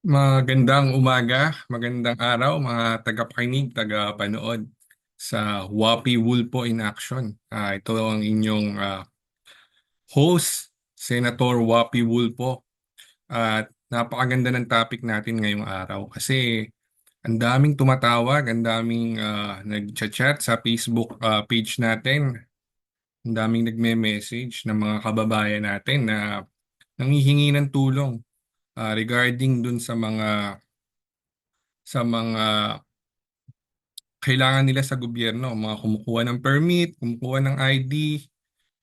Magandang umaga, magandang araw mga tagapakinig, tagapanood sa Wapi Wulpo in Action. Ito ang inyong host, Senator Wapi Wulpo. At napakaganda ng topic natin ngayong araw kasi ang daming tumatawag, ang daming nag-chat sa Facebook page natin, ang daming nagme-message ng mga kababayan natin na nanghihingi ng tulong regarding dun sa mga kailangan nila sa gobyerno, mga kumukuha ng permit, kumukuha ng ID,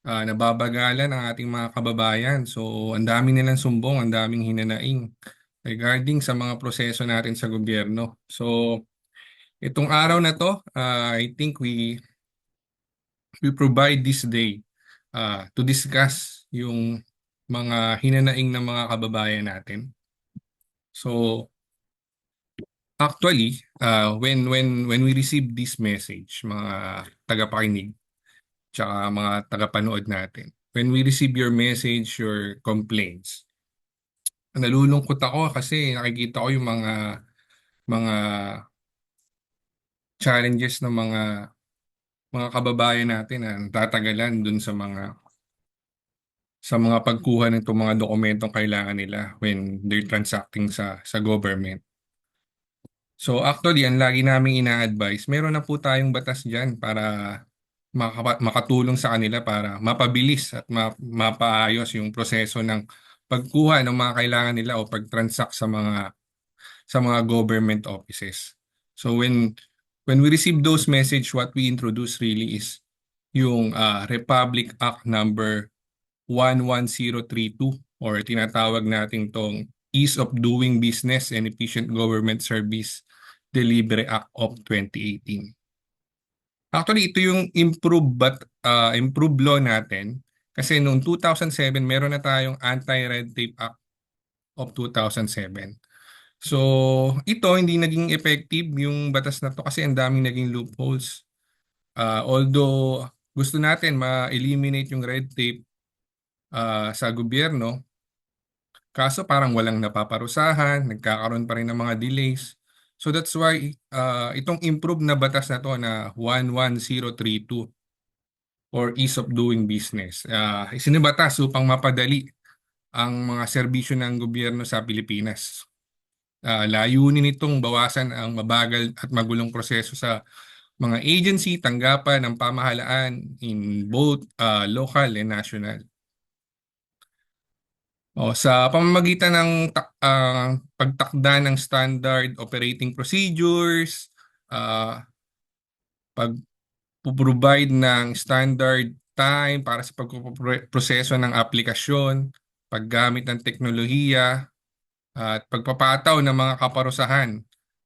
nababagalan ang ating mga kababayan. So, ang dami nilang sumbong, ang daming hinanaing regarding sa mga proseso natin sa gobyerno. So, itong araw na to, I think we provide this day to discuss yung mga hinanaing ng mga kababayan natin. So, actually, when we receive this message, mga tagapakinig, tsaka mga tagapanood natin. When we receive your message, your complaints, nalulungkot ako kasi nakikita ko yung mga challenges ng mga kababayan natin na tatagalan dun sa mga pagkuha ng itong mga dokumentong kailangan nila when they're transacting sa government. So actually, ang lagi naming ina-advise, meron na po tayong batas dyan para makatulong sa kanila para mapabilis at mapaayos yung proseso ng pagkuha ng mga kailangan nila o pag-transact sa mga government offices. So when we receive those message, what we introduce really is yung Republic Act number 11032 or tinatawag nating tong Ease of Doing Business and Efficient Government Service Delivery Act of 2018. Actually, ito yung improved law natin kasi noong 2007 meron na tayong Anti-Red Tape Act of 2007. So, ito hindi naging effective yung batas na to kasi ang daming naging loopholes. Although gusto natin ma-eliminate yung red tape sa gobyerno, kaso parang walang napaparusahan, nagkakaroon pa rin ng mga delays. So that's why itong improved na batas na to na 11032 or ease of doing business. Isinibatas upang mapadali ang mga serbisyo ng gobyerno sa Pilipinas. Layunin nitong bawasan ang mabagal at magulong proseso sa mga agency, tanggapan ng pamahalaan in both local and national. Sa pamamagitan ng pagtakda ng standard operating procedures, uh, pag-provide ng standard time para sa pagproseso ng aplikasyon, paggamit ng teknolohiya, at pagpapataw ng mga kaparusahan.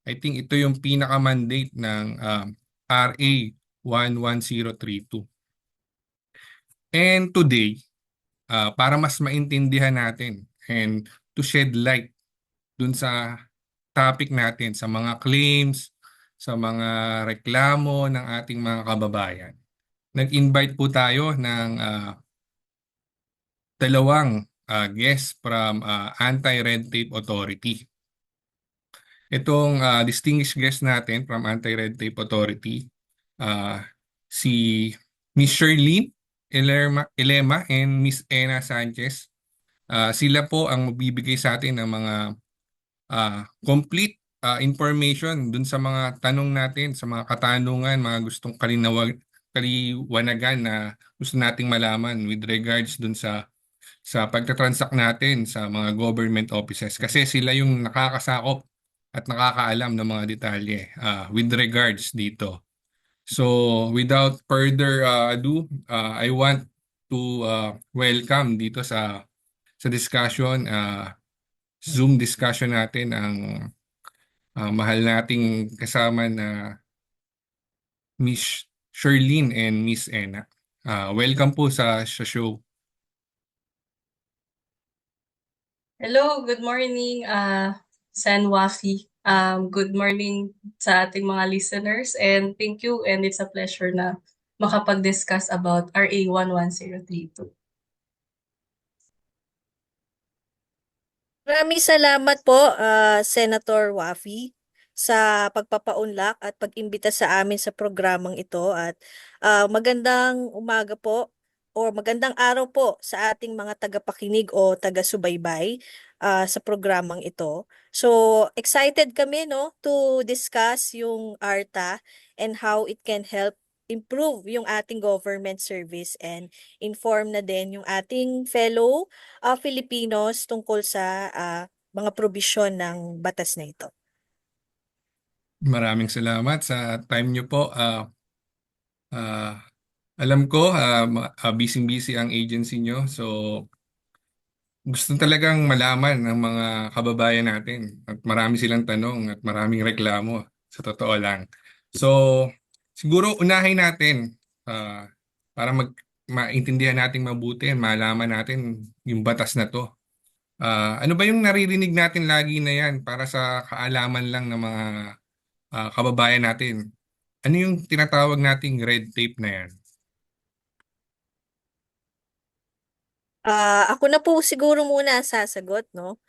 I think ito yung pinaka-mandate ng RA 11032. And today, para mas maintindihan natin and to shed light dun sa topic natin, sa mga claims, sa mga reklamo ng ating mga kababayan, nag-invite po tayo ng dalawang guests from Anti-Red Tape Authority. Itong distinguished guest natin from Anti-Red Tape Authority, uh, si Miss Shirlene Elema and Miss Ena Sanchez. Sila po ang magbibigay sa atin ng mga complete information dun sa mga tanong natin, sa mga katanungan, mga gustong kaliwanagan na gusto nating malaman with regards dun sa pagtatransact natin sa mga government offices kasi sila yung nakakasakop at nakakaalam ng mga detalye with regards dito. So without further ado, I want to welcome dito sa discussion, Zoom discussion natin ang mahal nating kasama na Miss Sherlyn and Miss Ena. Welcome po sa show. Hello, good morning, Sen Wafi. Good morning sa ating mga listeners and thank you and it's a pleasure na makapag-discuss about RA 11032. Maraming salamat po, Senator Wafi, sa pagpapaunlak at pag-imbita sa amin sa programang ito at magandang umaga po o magandang araw po sa ating mga tagapakinig o taga-subaybay sa programang ito. So, excited kami no to discuss yung ARTA and how it can help improve yung ating government service and inform na din yung ating fellow Filipinos tungkol sa mga probisyon ng batas na ito. Maraming salamat sa time niyo po. Ah, alam ko, busy-busy ang agency nyo. So, gusto talagang malaman ng mga kababayan natin. At marami silang tanong at maraming reklamo, sa totoo lang. So, siguro unahin natin ah, para maintindihan natin mabuti, malaman natin yung batas na to. Ano ba yung naririnig natin lagi na yan para sa kaalaman lang ng mga kababayan natin? Ano yung tinatawag nating red tape na yan? Ako na po siguro muna ang sasagot, no?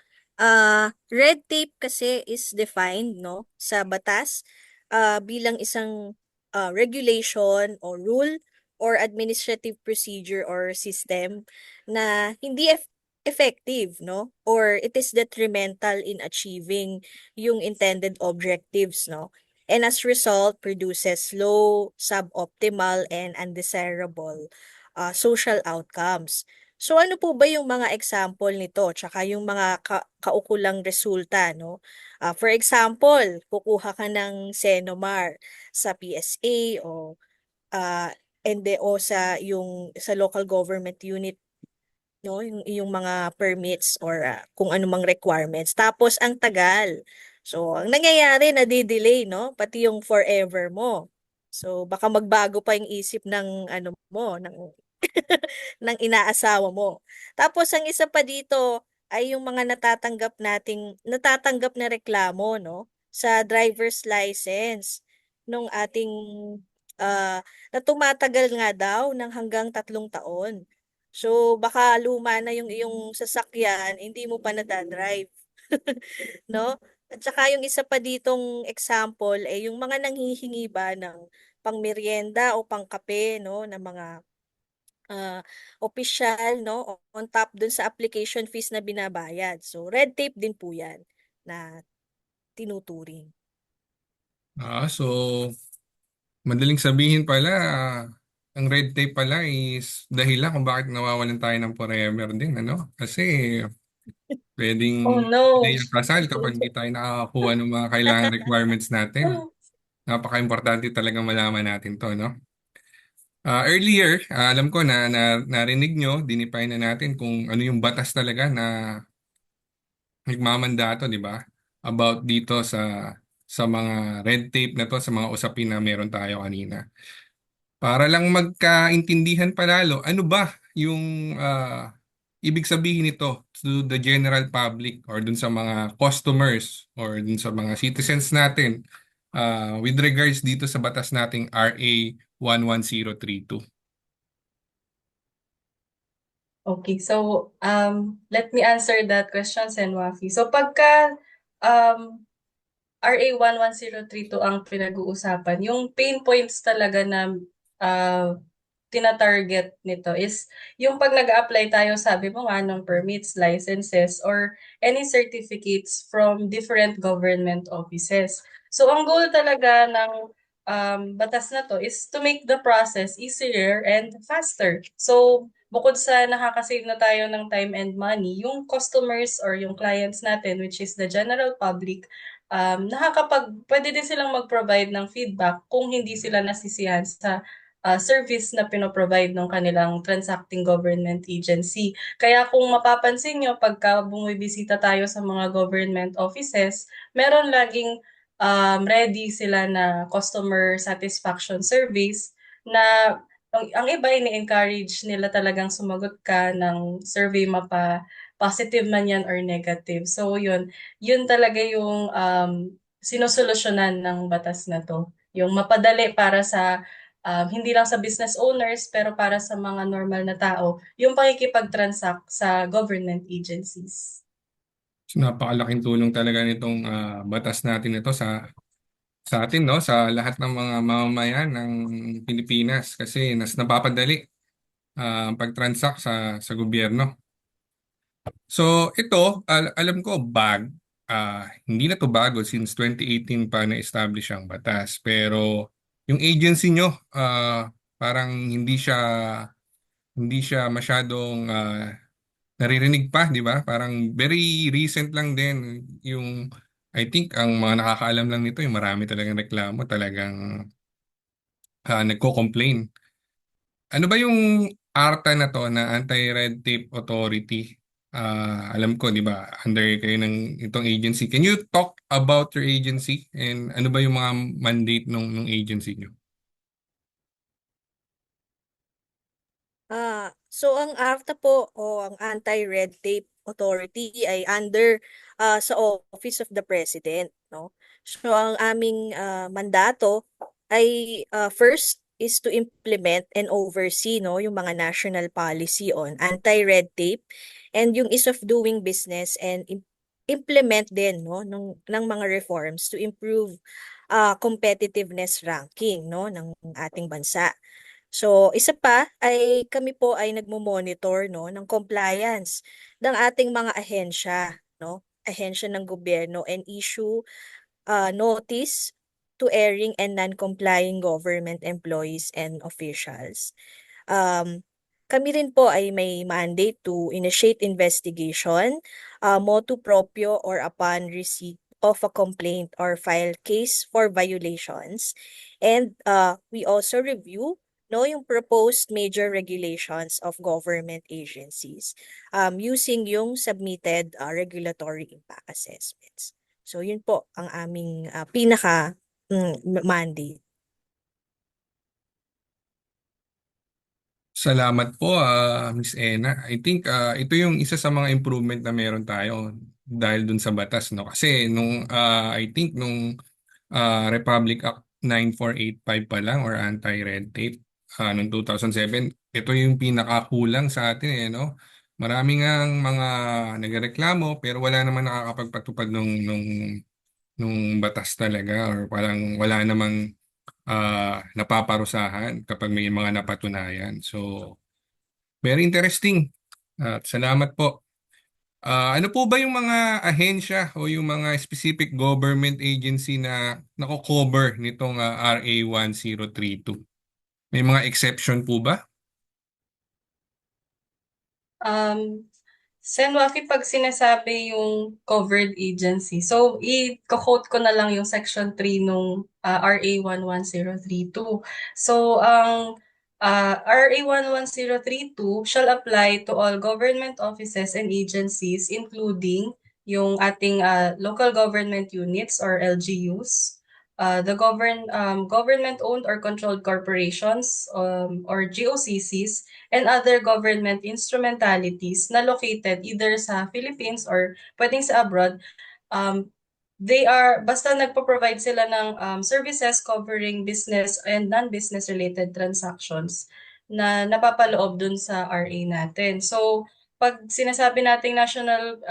Red tape kasi is defined, no, sa batas bilang isang regulation or rule or administrative procedure or system na hindi effective, no? Or it is detrimental in achieving yung intended objectives, no? And as result, produces low, suboptimal, and undesirable social outcomes. So ano po ba yung mga example nito tsaka yung mga kaukulang resulta, no? For example, kukuha ka ng Senomar sa PSA o NDO sa sa local government unit, no, yung mga permits or kung anumang requirements. Tapos ang tagal. So ang nangyayari na-delay, no, pati yung forever mo. So baka magbago pa yung isip ng ano mo, ng ng inaasawa mo. Tapos ang isa pa dito ay yung mga natatanggap na reklamo, no, sa driver's license nung ating na tumatagal nga daw ng hanggang 3 taon. So baka luma na yung iyong sasakyan, hindi mo pa nadadrive, no? At saka yung isa pa ditong example ay yung mga nanghihingi ba ng pangmeryenda o pangkape, no, ng mga opisyal, no, on top dun sa application fees na binabayad. So, red tape din po yan na tinuturing. So madaling sabihin pala, ang red tape pala is dahilan kung bakit nawawalan tayo ng forever din, ano? Kasi pwedeng Oh delay no! ang kasal kapag di tayo nakakakuha ng mga kailangan requirements natin. Napaka-importante talaga malaman natin to, no? Earlier, alam ko na narinig nyo, dinipay na natin kung ano yung batas talaga na nagmamandato, di ba? About dito sa mga red tape na to, sa mga usapin na meron tayo kanina. Para lang magkaintindihan palalo, ano ba yung ibig sabihin nito to the general public or dun sa mga customers or dun sa mga citizens natin with regards dito sa batas nating RA 11032. Okay, so let me answer that question, Senwafi. So pagka um, RA 11032 ang pinag-uusapan, yung pain points talaga na uh, tina-target nito is yung pag nag-apply tayo, sabi mo nga, ng permits, licenses, or any certificates from different government offices. So ang goal talaga ng batas na to is to make the process easier and faster. So bukod sa nakakasave na tayo ng time and money, yung customers or yung clients natin, which is the general public, pwede din silang mag-provide ng feedback kung hindi sila nasisiyahan sa service na pinoprovide ng kanilang transacting government agency. Kaya kung mapapansin nyo, pagka bumibisita tayo sa mga government offices, meron laging ready sila na customer satisfaction surveys na ang iba ini-encourage nila talagang sumagot ka ng survey mapa positive man yan or negative. So yun talaga yung sinusolusyonan ng batas na to. Yung mapadali para sa hindi lang sa business owners pero para sa mga normal na tao, yung pakikipag-transact sa government agencies. So, napakalaking tulong talaga nitong batas natin ito sa atin, no, sa lahat ng mga mamamayan ng Pilipinas kasi napapadali ang pag-transact sa gobyerno. So ito, alam ko hindi na to bago since 2018 pa na-establish ang batas. Pero yung agency nyo, parang hindi siya masyadong naririnig pa, di ba? Parang very recent lang din yung I think ang mga nakakaalam lang nito yung marami talagang reklamo, talagang nagko-complain. Ano ba yung ARTA na to na Anti-Red Tape Authority? Alam ko, di ba, under kayo ng itong agency. Can you talk about your agency and ano ba yung mga mandate ng agency nyo? So ang AFTA po o ang Anti-Red Tape Authority ay under sa Office of the President, no? So ang aming mandato ay first is to implement and oversee, no, yung mga national policy on anti-red tape and yung ease of doing business and implement din, no, ng mga reforms to improve competitiveness ranking, no, ng ating bansa. So, isa pa ay kami po ay nagmo-monitor, no, ng compliance ng ating mga ahensya, no, ahensya ng gobyerno, and issue notice to erring and non-complying government employees and officials. Um, Kami rin po ay may mandate to initiate investigation, motu proprio or upon receipt of a complaint or file case for violations. And we also review, no, yung proposed major regulations of government agencies using yung submitted regulatory impact assessments. So yun po ang aming pinaka mandate. Salamat po, Miss Ena. I think ito yung isa sa mga improvement na meron tayo dahil dun sa batas, no? Kasi I think nung Republic Act 9485 pa lang or anti-red tape noong 2007. Ito yung pinakakulang sa atin no. Marami ngang mga nagreklamo pero wala naman nakakapagpatupad nung batas talaga or parang wala namang napaparusahan kapag may mga napatunayan. So, very interesting. At salamat po. Ano po ba yung mga ahensya o yung mga specific government agency na nako-cover nitong RA 1032? May mga exception po ba? Senwaki, pag sinasabi yung covered agency, so i-quote ko na lang yung Section 3 nung RA 11032. So, ang RA 11032 shall apply to all government offices and agencies, including yung ating local government units or LGUs, the government-owned or controlled corporations or GOCCs, and other government instrumentalities na located either sa Philippines or pwedeng sa abroad. Basta nagpo-provide sila ng services covering business and non-business related transactions na napapaloob dun sa RA natin. So, pag sinasabi nating national,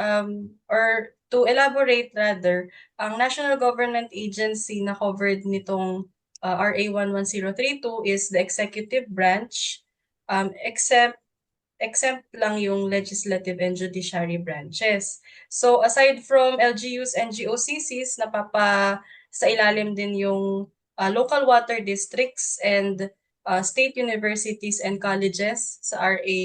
or to elaborate rather, ang national government agency na covered nitong RA 11032 is the executive branch, exempt lang yung legislative and judiciary branches. So aside from LGUs and GOCCs, sa ilalim din yung local water districts and state universities and colleges sa RA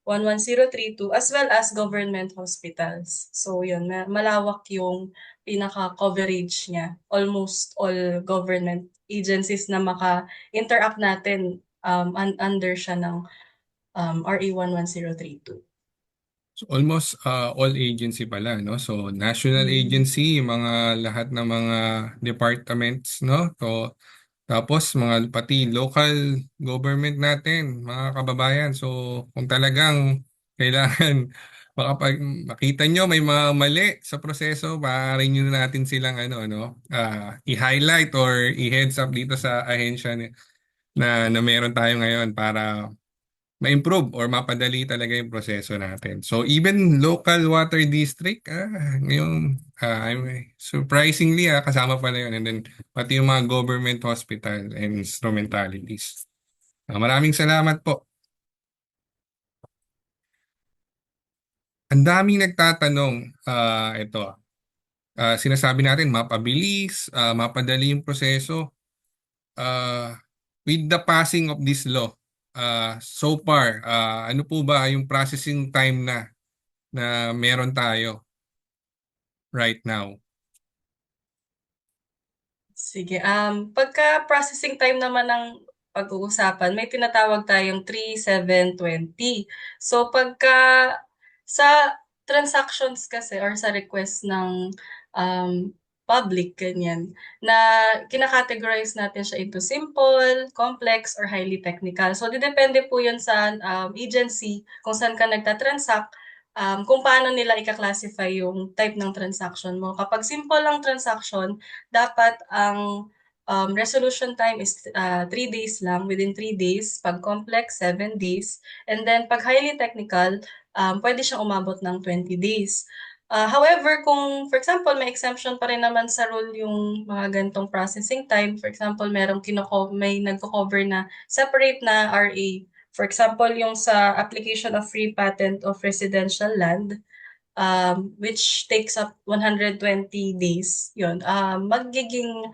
11032, as well as government hospitals. So yun, malawak yung pinaka-coverage niya. Almost all government agencies na maka-interact natin under siya ng RA 11032. So almost all agency pala, no? So national agency, yung mga lahat ng mga departments, no? So tapos mga pati local government natin, mga kababayan. So kung talagang kailangan makita nyo may mga mali sa proseso, maaari nyo natin silang i-highlight or i-heads up dito sa ahensya na meron tayo ngayon para ma-improve or mapadali talaga yung proseso natin. So even local water district, ngayon, surprisingly, kasama pala yun. And then pati yung mga government hospital and instrumentalities. Maraming salamat po. Ang daming nagtatanong, sinasabi natin mapabilis, mapadali yung proseso. Uh, with the passing of this law, so far, ano po ba yung processing time na meron tayo right now? Sige, pagka processing time naman ng pag-uusapan, may tinatawag tayong 3-7-20. So pagka sa transactions kasi or sa request ng public, ganyan, na kinakategorize natin siya into simple, complex, or highly technical. So depende po yun sa agency kung saan ka nagtatransact, kung paano nila ika-classify yung type ng transaction mo. Kapag simple lang transaction, dapat ang resolution time is 3 days lang, within 3 days. Pag complex, 7 days. And then pag highly technical, pwede siyang umabot ng 20 days. However, kung for example, may exemption pa rin naman sa rule yung mga gantong processing time. For example, may nagko-cover na separate na RA. For example, yung sa application of free patent of residential land, which takes up 120 days, yun, magiging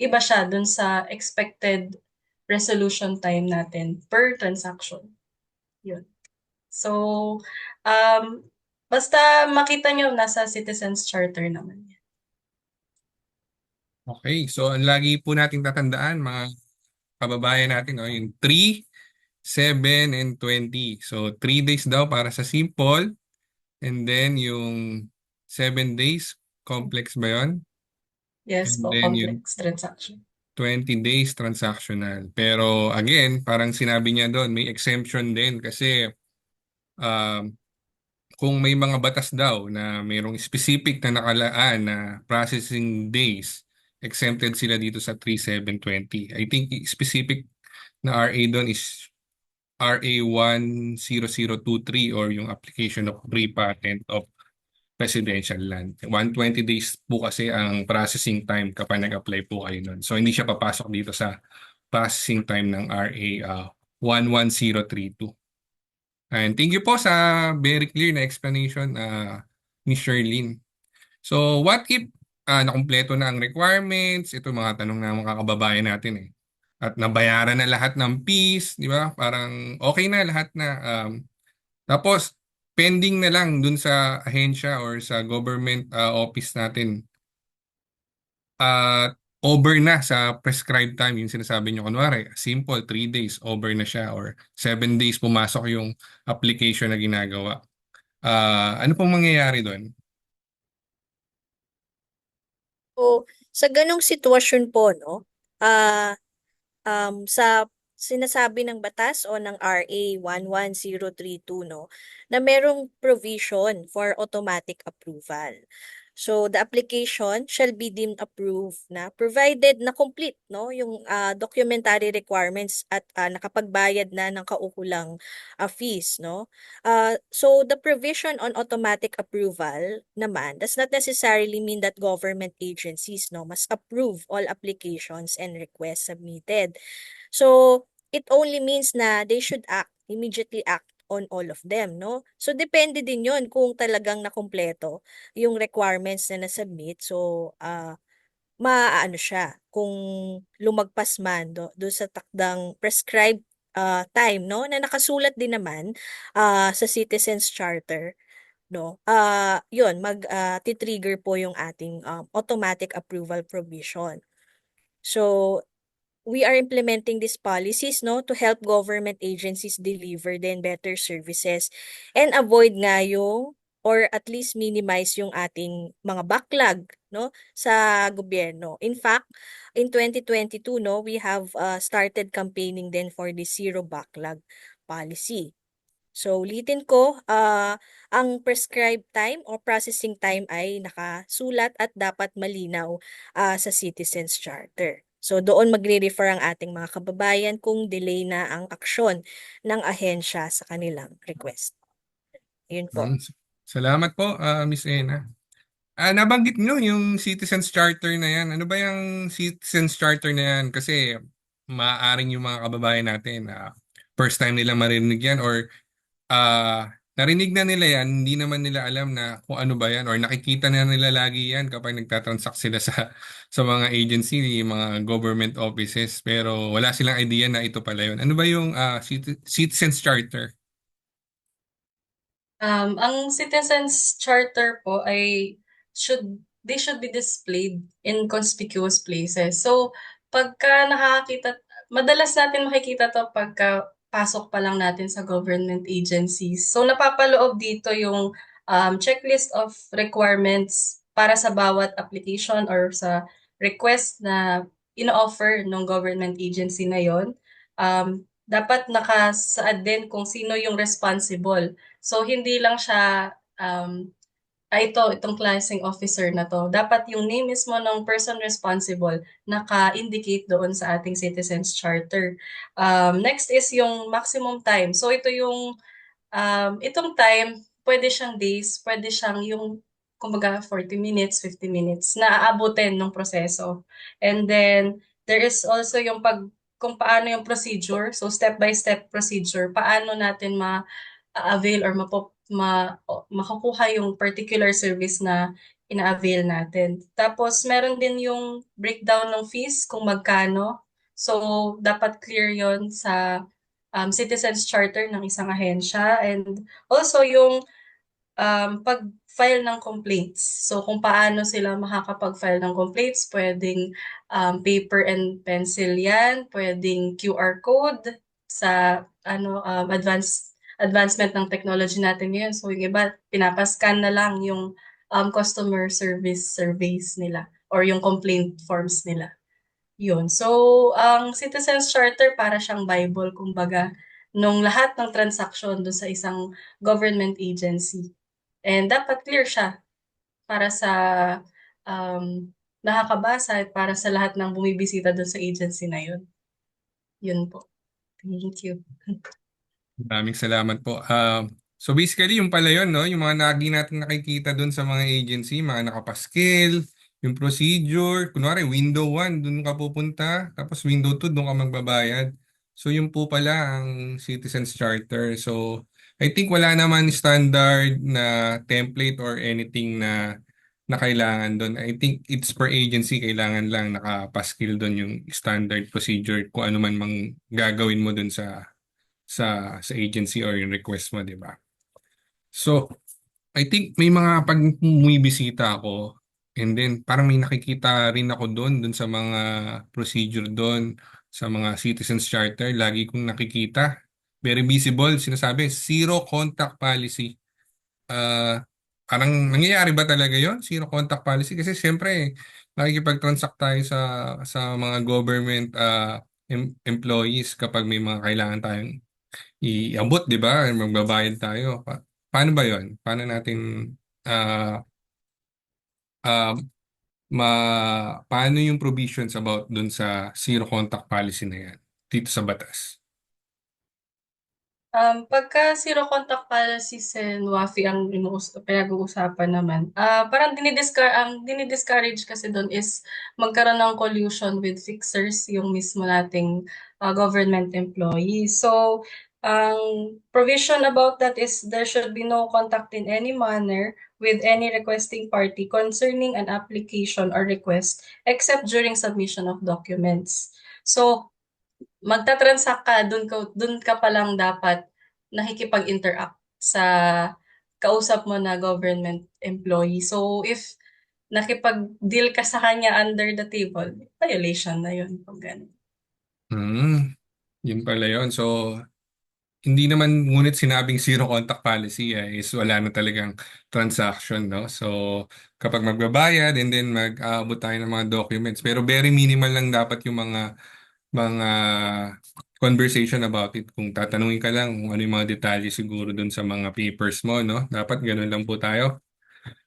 iba siya dun sa expected resolution time natin per transaction. Yun. So, basta makita nyo, nasa Citizens Charter naman yan. Okay, so ang lagi po nating tatandaan, mga kababayan natin, yung 3, 7, and 20. So 3 days daw para sa simple, and then yung 7 days, complex ba yun? Yes And po, then yung complex transaction. 20 days transactional. Pero again, parang sinabi niya doon, may exemption din kasi um, kung may mga batas daw na mayroong specific na nakalaan na processing days, exempted sila dito sa 3720. I think specific na RA doon is RA 10023 or yung application of pre-patent of residential land. 120 days po kasi ang processing time kapag nag-apply po kayo nun. So hindi siya papasok dito sa processing time ng RA 11032. And thank you po sa very clear na explanation, Miss Sherlyn. So what if nakumpleto na ang requirements, ito mga tanong na mga kababayan natin eh. At nabayaran na lahat ng fees, di ba? Parang okay na lahat na. Tapos pending na lang dun sa ahensya or sa government office natin. At over na sa prescribed time, yung sinasabi nyo, kunwari, simple, 3 days, over na siya, or 7 days pumasok yung application na ginagawa. Ano pong mangyayari doon? So, sa ganong sitwasyon po, no, sa sinasabi ng batas o ng RA 11032, no, na merong provision for automatic approval. So the application shall be deemed approved na provided na complete, no, yung documentary requirements at nakapagbayad na ng kaukulang fees, no. So the provision on automatic approval naman does not necessarily mean that government agencies, no, must approve all applications and requests submitted. So it only means na they should immediately act on all of them, no? So depende din 'yon kung talagang nakumpleto yung requirements na na-submit. So maaano siya kung lumagpas man do sa takdang prescribed time, no, na nakasulat din naman sa Citizens Charter, no. 'Yun ti-trigger po yung ating automatic approval provision. So we are implementing these policies, no, to help government agencies deliver then better services and avoid nga yung or at least minimize yung ating mga backlog, no, sa gobyerno. In fact, in 2022, no, we have started campaigning then for the zero backlog policy. So ulitin ko, ang prescribed time o processing time ay nakasulat at dapat malinaw sa Citizens Charter. So doon magre-refer ang ating mga kababayan kung delay na ang aksyon ng ahensya sa kanilang request. Yun po. Hmm. Salamat po, Miss Ena. Nabanggit nyo yung Citizens Charter na yan. Ano ba yung Citizens Charter na yan? Kasi maaaring yung mga kababayan natin, first time nila marinig yan or narinig na nila yan, hindi naman nila alam na kung ano ba yan or nakikita na nila lagi yan kapag nagtatransact sila sa mga agency, yung mga government offices. Pero wala silang idea na ito pala yun. Ano ba yung Citizens Charter? Ang Citizens Charter po ay they should be displayed in conspicuous places. So, pagka nakakakita, madalas natin makikita to pagka pasok pa lang natin sa government agencies. So, napapaloob dito yung checklist of requirements para sa bawat application or sa request na ino-offer ng government agency na yon. Dapat nakasaad din kung sino yung responsible. So, hindi lang siya, itong klaseng officer na to. Dapat yung name mismo ng person responsible naka-indicate doon sa ating Citizens Charter. Next is yung maximum time. So, itong time, pwede siyang days, pwede siyang yung, kumbaga, 40 minutes, 50 minutes na aabutin ng proseso. And then, there is also yung kung paano yung procedure. So, step-by-step procedure. Paano natin avail or makukuha yung particular service na ina-avail natin. Tapos, meron din yung breakdown ng fees kung magkano. So, dapat clear yon sa Citizens Charter ng isang ahensya. And also, yung pag-file ng complaints. So, kung paano sila makakapag-file ng complaints, pwedeng paper and pencil yan, pwedeng QR code sa advancement ng technology natin ngayon. So, yung iba, pinapascan na lang yung customer service surveys nila or yung complaint forms nila. Yun. So, ang Citizens Charter para siyang Bible, kumbaga, nung lahat ng transaction doon sa isang government agency. And dapat clear siya para sa nakakabasa at para sa lahat ng bumibisita doon sa agency na yun. Yun po. Thank you. Maraming salamat po. So basically, yung pala yun, no? Yung mga lagi natin nakikita doon sa mga agency, mga nakapaskil, yung procedure, kunwari window 1, doon ka pupunta, tapos window 2, doon ka magbabayad. So yun po pala ang Citizens Charter. So I think wala naman standard na template or anything na kailangan doon. I think it's per agency, kailangan lang nakapaskil doon yung standard procedure kung ano man mang gagawin mo doon sa agency or yung request mo, di ba? So, I think may mga pag bumibisita ako and then parang may nakikita rin ako doon sa mga procedure doon sa mga Citizens Charter, lagi kong nakikita. Very visible, sinasabi, zero contact policy. Uh, Parang nangyayari ba talaga yon zero contact policy? Kasi siyempre, nakikipag-transact tayo sa mga government employees kapag may mga kailangan tayong iabot, di ba? Magbabayad tayo. Paano ba yon? Paano natin ah ah ma paano yung provisions about dun sa zero contact policy na yan dito sa batas? Pagka zero contact policies and WAFI ang pinag-uusapan naman, parang ang dinidiscourage kasi doon is magkaroon ng collusion with fixers, yung mismo nating government employees. So, ang provision about that is there should be no contact in any manner with any requesting party concerning an application or request except during submission of documents. So, magta-transact ka, dun ka pa lang dapat nakikipag-interact sa kausap mo na government employee. So, if nakipag-deal ka sa kanya under the table, violation na yun. Pag ganun. Yun pala yun. So, hindi naman ngunit sinabing zero contact policy is wala na talagang transaction, no? So, kapag magbabayad and then mag-aabot tayo ng mga documents. Pero very minimal lang dapat yung mga conversation about it. Kung tatanungin ka lang kung ano yung mga detalye siguro dun sa mga papers mo, no? Dapat ganun lang po tayo.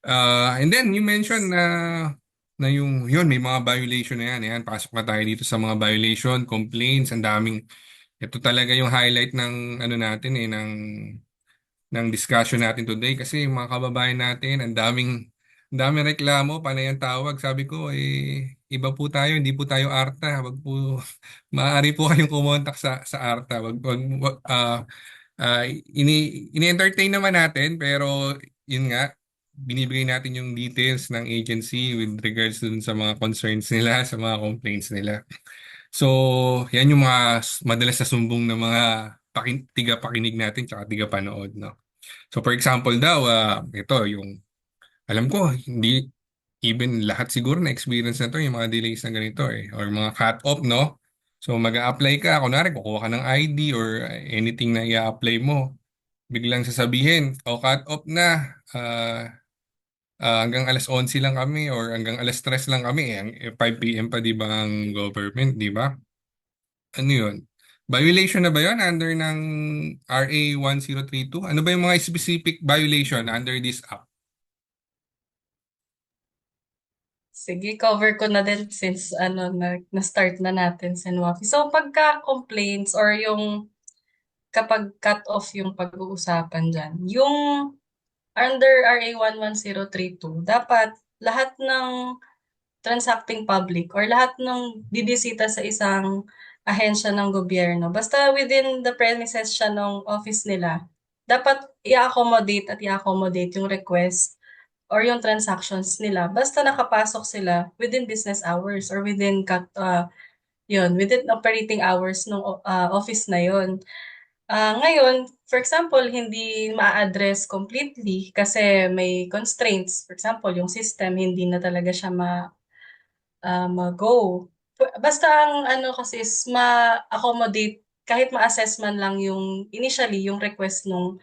And then you mentioned na na yung yun may mga violation na yan. Ayan, pasok na tayo dito sa mga violation, complaints, ang daming ito talaga yung highlight ng ano natin ng discussion natin today kasi yung mga kababayan natin ang daming reklamo, panay ang tawag. Sabi ko iba po tayo, hindi po tayo ARTA. Wag po maaari po kayong kumontak sa ARTA. Ini-entertain naman natin pero yun nga binibigay natin yung details ng agency with regards dun sa mga concerns nila, sa mga complaints nila. So, yan yung mga madalas na sumbong ng mga tiga-pakinig natin tsaka tiga-panood, no? So, for example daw, ito yung, alam ko, hindi even lahat siguro na experience na to, yung mga delays na ganito or mga cut-off, no? So, mag-a-apply ka, kunwari, kukuha ka ng ID or anything na i-apply mo, biglang sasabihin, cut-off na, hanggang alas 11 lang kami or hanggang alas 3 lang kami, 5 p.m. pa, di ba, ang government, di ba? Ano yun? Violation na ba yun under ng RA 1032? Ano ba yung mga specific violation under this act? Sige, cover ko na din since na-start na natin si Wafi. So pagka complaints or yung kapag cut off yung pag-uusapan dyan, yung under RA 11032, dapat lahat ng transacting public or lahat ng bibisita sa isang ahensya ng gobyerno, basta within the premises siya ng office nila, dapat i-accommodate at i-accommodate yung request or yung transactions nila basta nakapasok sila within business hours or within operating hours ng office na yun. Ngayon, for example, hindi ma-address completely kasi may constraints. For example, yung system hindi na talaga siya mag-go. Basta ang ano kasi is ma-accommodate kahit ma-assess man lang yung initially yung request nung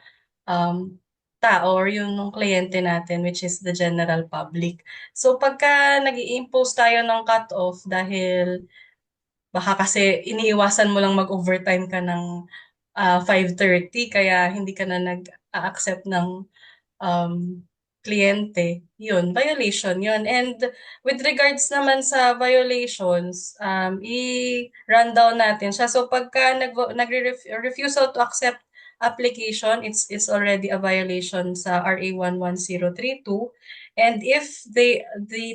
um, tao or yung nung kliyente natin which is the general public. So pagka nag impose tayo ng cut-off dahil baka kasi iniiwasan mo lang mag-overtime ka ng 5:30 kaya hindi ka na nag-accept ng um, kliyente, yun, violation yun. And with regards naman sa violations, i-run down natin siya. So pagka refusal to accept application, it's already a violation sa RA 11032. And if the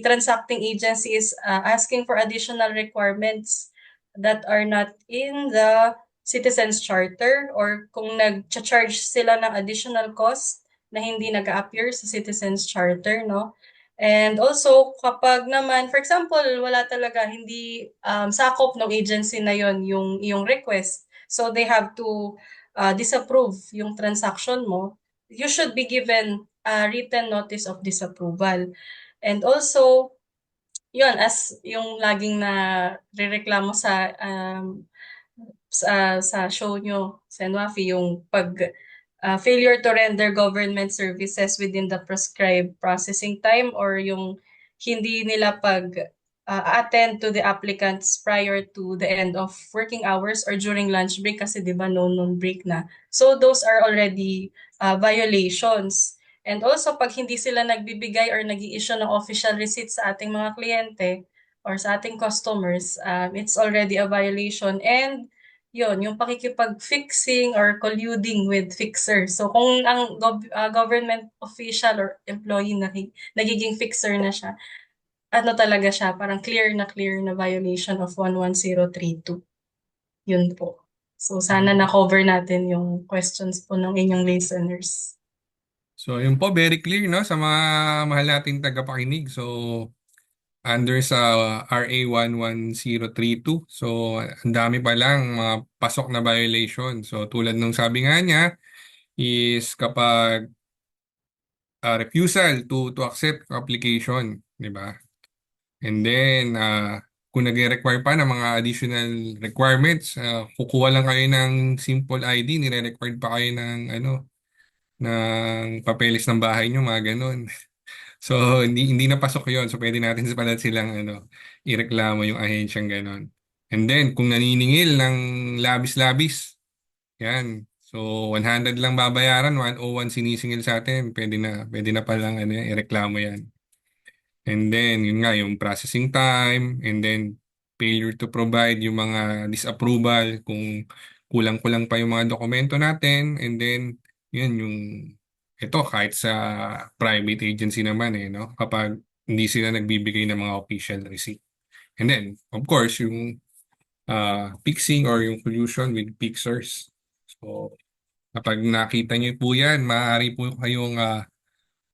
transacting agency is asking for additional requirements that are not in the Citizens Charter or kung nag-charge sila ng additional cost na hindi nag-appear sa Citizens Charter, no? And also, kapag naman, for example, wala talaga, hindi sakop ng agency na yon yung request, so they have to disapprove yung transaction mo, you should be given a written notice of disapproval. And also, yun, as yung laging na rereklamo sa show nyo, Senwafi, yung failure to render government services within the prescribed processing time or yung hindi nila attend to the applicants prior to the end of working hours or during lunch break kasi 'di ba noon break na. So those are already violations. And also pag hindi sila nagbibigay or nag-i-issue ng official receipt sa ating mga kliyente or sa ating customers, it's already a violation. And yun, yung pakikipag-fixing or colluding with fixer. So kung ang government official or employee nagiging fixer na siya, ano talaga siya, parang clear na violation of 11032. Yun po. So sana na-cover natin yung questions po ng inyong listeners. So, yun po, very clear, no, sa mga mahal nating tagapakinig. So, under sa RA 11032. So, ang dami pa lang mga pasok na violation. So, tulad nung sabi nga niya, is kapag refusal to accept application, di ba? And then, kung nag-require pa ng mga additional requirements, kukuha lang kayo ng simple ID, nire-required pa kayo ng ng papeles ng bahay nyo, mga ganun. So, hindi napasok yon. So, pwede natin pala silang ireklamo yung ahensyang ganon. And then, kung naniningil ng labis-labis, yan. So, 100 lang babayaran, 101 sinisingil sa atin, pwede na palang ireklamo yan. And then, yun nga, yung processing time, and then failure to provide yung mga disapproval kung kulang-kulang pa yung mga dokumento natin. And then, yun, ito, kahit sa private agency naman no? Kapag hindi sila nagbibigay ng mga official receipt. And then, of course, yung fixing or yung collusion with fixers. So, kapag nakita niyo po yan, maaari po kayong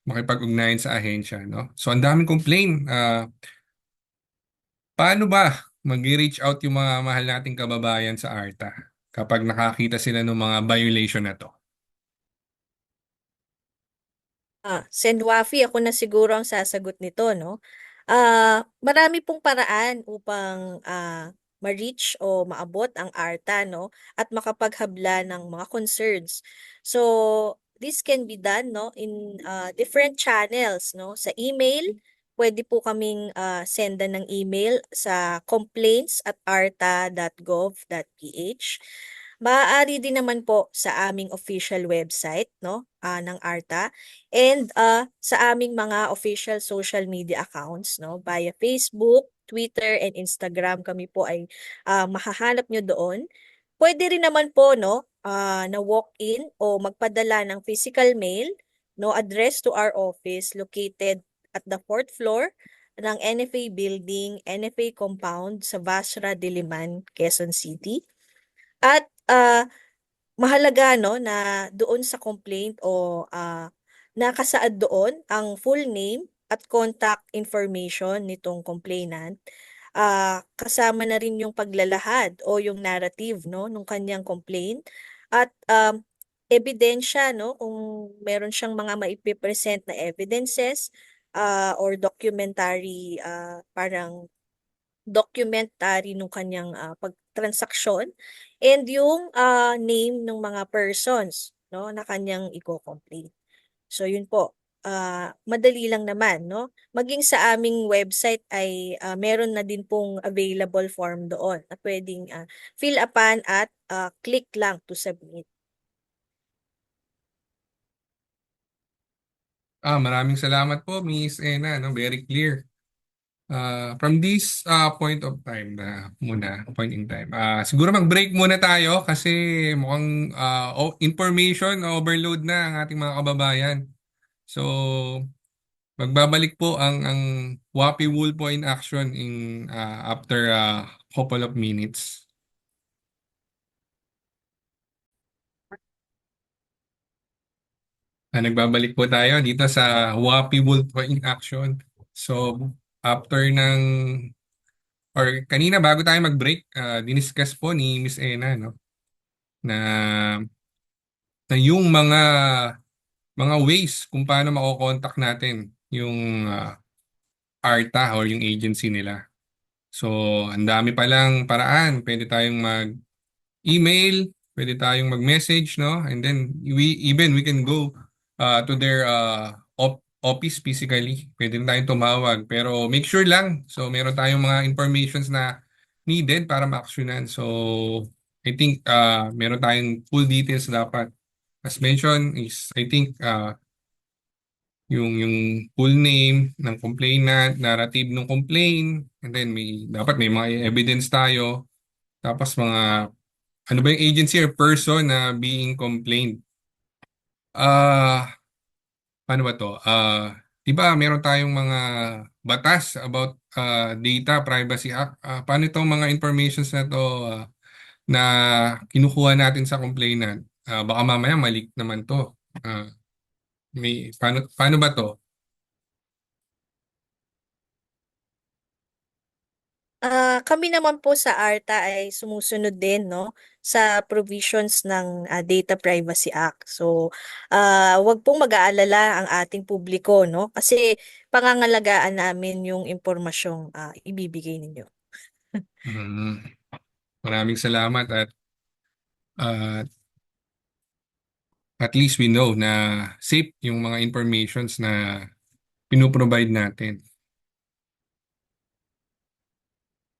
makipag-ugnayan sa ahensya, no? So, ang daming complaint. Paano ba mag-reach out yung mga mahal nating kababayan sa ARTA kapag nakakita sila ng mga violation na to? Send Wafi, ako na siguro ang sasagot nito, no? Marami pong paraan upang ma-reach o maabot ang ARTA, no? At makapaghabla ng mga concerns. So, this can be done, no? In different channels, no? Sa email, pwede po kaming sendan ng email sa complaints@arta.gov.ph. Maaari din naman po sa aming official website, no? Ng ARTA. And sa aming mga official social media accounts, no, via Facebook, Twitter, and Instagram, kami po ay mahahanap nyo doon. Pwede rin naman po, no, na walk-in o magpadala ng physical mail, no, address to our office located at the fourth floor ng NFA Building, NFA Compound sa Basra, Diliman, Quezon City. At mahalaga no na doon sa complaint o nakasaad doon ang full name at contact information nitong complainant. Kasama na rin yung paglalahad o yung narrative no nung kanyang complaint at ebidensya no kung meron siyang mga maipipresent na evidences or documentary parang documentary nung kanyang pagtransaksyon and yung name ng mga persons no na kanyang i-complain. So yun po. Madali lang naman no. Maging sa aming website ay meron na din pong available form doon na pwedeng fill upon at click lang to submit. Maraming salamat po, Miss Ena, no? Very clear. From this point of time point in time. Siguro mag-break muna tayo kasi mukhang information overload na ang ating mga kababayan. So, magbabalik po ang Wapi Wulpo in action after a couple of minutes. Nagbabalik po tayo dito sa Wapi Wulpo in action. So, after kanina bago tayo mag-break, diniscuss po ni Miss Ena no na yung mga ways kung paano mako-contact natin yung ARTA or yung agency nila. So, ang dami palang paraan. Pwede tayong mag-email, pwede tayong mag-message, no? And then we can go to their office physically. Pwede rin tayong tumawag. Pero make sure lang. So, meron tayong mga informations na needed para ma-actionan. So, I think meron tayong full details dapat. As mentioned is, I think, yung full name ng complainant, narrative ng complaint, and then dapat may mga evidence tayo. Tapos ano ba yung agency or person na being complained? Paano ba to? Di ba meron tayong mga batas about Data Privacy Act? Paano itong mga informations na to na kinukuha natin sa complainant? Baka mamaya malik naman to. Paano ba to? Kami naman po sa ARTA ay sumusunod din no sa provisions ng Data Privacy Act. So, wag pong mag-aalala ang ating publiko no kasi pangangalagaan namin yung impormasyong ibibigay ninyo. Mm. Maraming salamat uh, at least we know na safe yung mga informations na pinoprovide natin.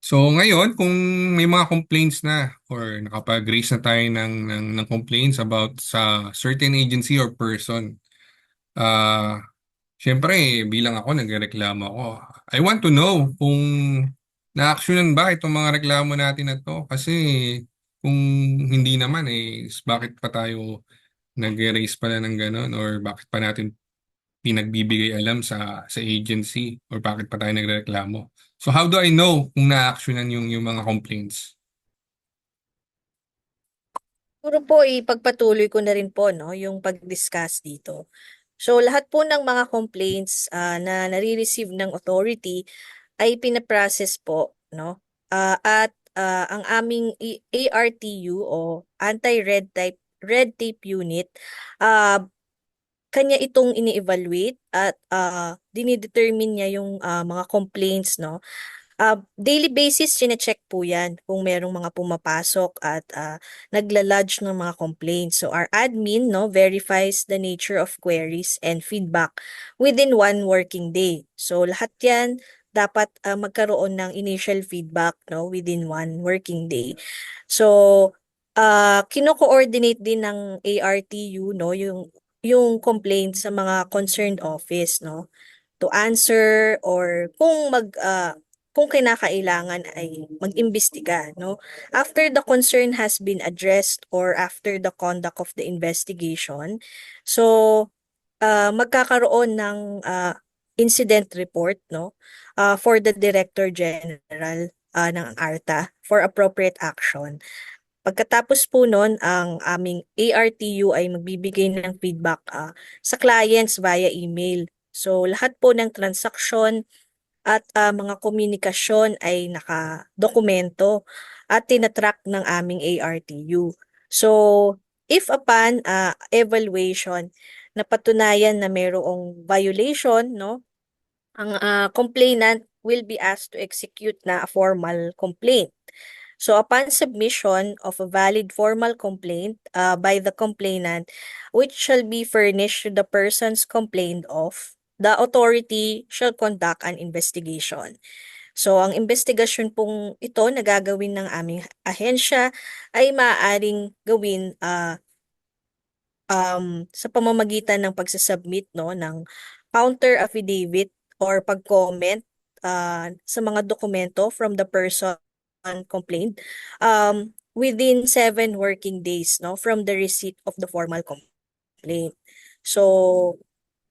So ngayon, kung may mga complaints na or nakapag-raise na tayo ng complaints about sa certain agency or person, uh, Siyempre, bilang ako, nagreklamo ako. I want to know kung na-actionan ba itong mga reklamo natin na to. Kasi kung hindi naman, bakit pa tayo nag-raise pala ng gano'n or bakit pa natin pinagbibigay alam sa agency or bakit pa tayo nagreklamo. So how do I know kung na-actionan yung mga complaints? Siguro po ipagpatuloy ko na rin po, no, yung pag-discuss dito. So lahat po ng mga complaints na nare-receive ng authority ay pinaprocess po, no? At ang aming ARTU o Anti-Red Tape Unit, ah kanya itong ini-evaluate at dinidetermine niya yung mga complaints, no? Daily basis chine-check po yan kung merong mga pumapasok at nagla-lodge ng mga complaints. So our admin, no, verifies the nature of queries and feedback within 1 working day. So lahat yan dapat magkaroon ng initial feedback, no, within 1 working day. So kino-coordinate din ng ARTU, no, yung complaint sa mga concerned office, no, to answer or kung kinakailangan ay mag-imbestiga, no? After the concern has been addressed or after the conduct of the investigation, so magkakaroon ng incident report, no? For the Director General ng ARTA for appropriate action. Pagkatapos po nun, ang aming ARTU ay magbibigay ng feedback sa clients via email. So lahat po ng transaksyon at mga komunikasyon ay nakadokumento at tinatrack ng aming ARTU. So, if upon evaluation napatunayan na mayroong violation, no, ang complainant will be asked to execute na a formal complaint. So, upon submission of a valid formal complaint by the complainant, which shall be furnished to the persons complained of, the authority shall conduct an investigation. So, ang investigasyon pong ito na gagawin ng aming ahensya ay maaaring gawin sa pamamagitan ng pagsasubmit, no, ng counter affidavit or pag-comment sa mga dokumento from the person complained within 7 working days, no, from the receipt of the formal complaint. So,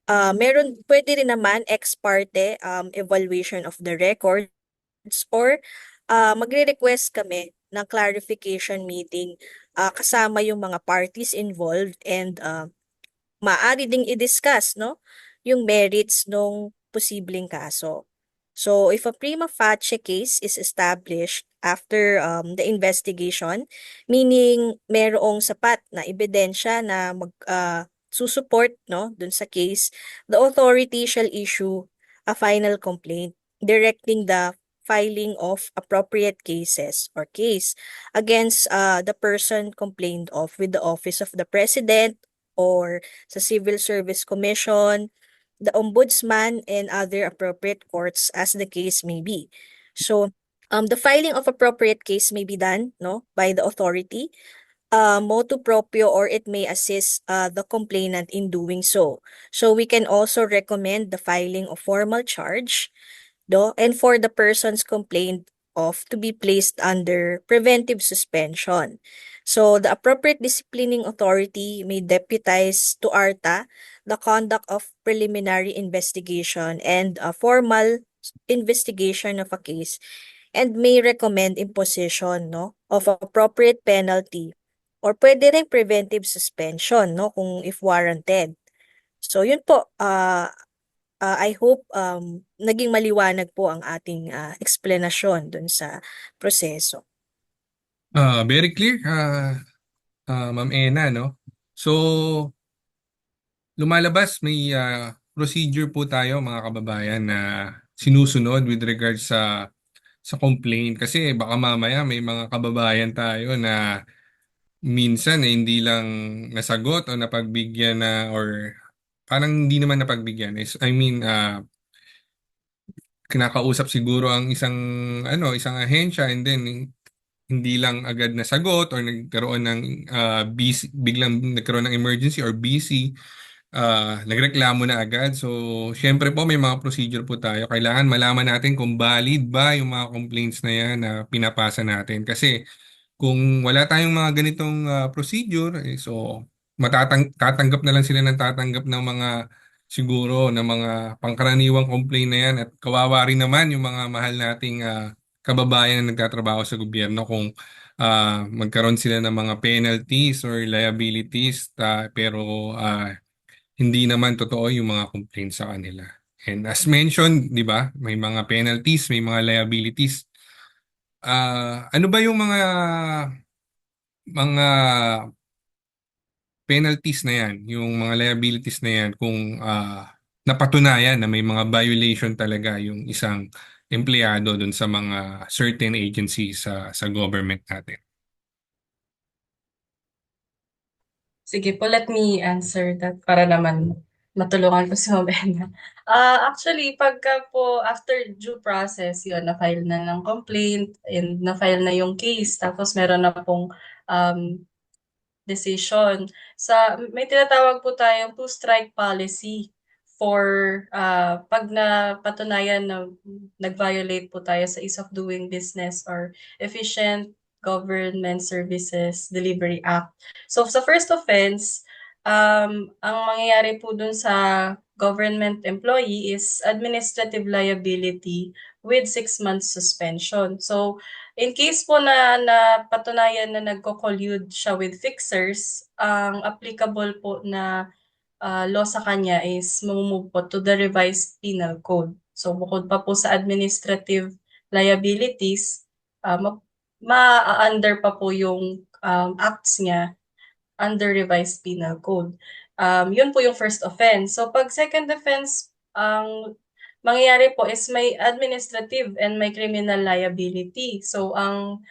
pwede rin naman ex parte evaluation of the records or magre-request kami ng clarification meeting kasama yung mga parties involved and maaari ding i-discuss, no, yung merits ng posibleng kaso. So, if a prima facie case is established after the investigation, meaning merong sapat na ebidensya na susupport, no, dun sa case, the authority shall issue a final complaint directing the filing of appropriate cases or case against the person complained of with the Office of the President or sa Civil Service Commission, the Ombudsman, and other appropriate courts as the case may be. So, the filing of appropriate case may be done, no, by the authority, motu proprio, or it may assist the complainant in doing so. So, we can also recommend the filing of formal charge, no, and for the persons complained of to be placed under preventive suspension. So, the appropriate disciplining authority may deputize to ARTA the conduct of preliminary investigation and a formal investigation of a case and may recommend imposition, no, of appropriate penalty or pwede rin preventive suspension, no, kung if warranted. So, yun po, I hope naging maliwanag po ang ating explanation dun sa proseso. Very clear, Ma'am Ena, no? So, lumalabas may procedure po tayo mga kababayan na sinusunod with regards sa complaint kasi baka mamaya may mga kababayan tayo na minsan hindi lang nasagot o napagbigyan na or parang hindi naman napagbigyan is I mean kinakausap siguro ang isang ahensya and then hindi lang agad nasagot or nagkaroon ng busy, biglang nagkaroon ng emergency or busy. nagreklamo na agad. So, syempre po may mga procedure po tayo. Kailangan malaman natin kung valid ba yung mga complaints na yan na pinapasa natin. Kasi kung wala tayong mga ganitong procedure, so tatanggap na lang sila ng tatanggap ng mga siguro ng mga pangkaraniwang complaint na yan at kawawa rin naman yung mga mahal nating kababayan na nagtatrabaho sa gobyerno kung magkaroon sila ng mga penalties or liabilities pero hindi naman totoo yung mga complaints sa kanila. And as mentioned, di ba, may mga penalties, may mga liabilities. Ano ba yung mga penalties na yan, yung mga liabilities na yan kung napatunayan na may mga violation talaga yung isang empleyado dun sa mga certain agencies sa government natin? Sige po, let me answer that para naman matulungan ko si Mabena. Actually, pagka po after due process, yun, na-file na ng complaint and na-file na yung case, tapos meron na pong um, decision. May tinatawag po tayong two-strike policy for pag napatunayan na nag-violate po tayo sa ease of doing business or efficient government services delivery act. So sa first offense, ang mangyayari po dun sa government employee is administrative liability with 6 months suspension. So in case po na napatunayan na nagko-collude siya with fixers, ang applicable po na law sa kanya is mamumove po to the revised penal code. So bukod pa po sa administrative liabilities, ma-under pa po yung acts niya under revised penal code. Yun po yung first offense. So pag second offense, ang mangyayari po is may administrative and may criminal liability. So ang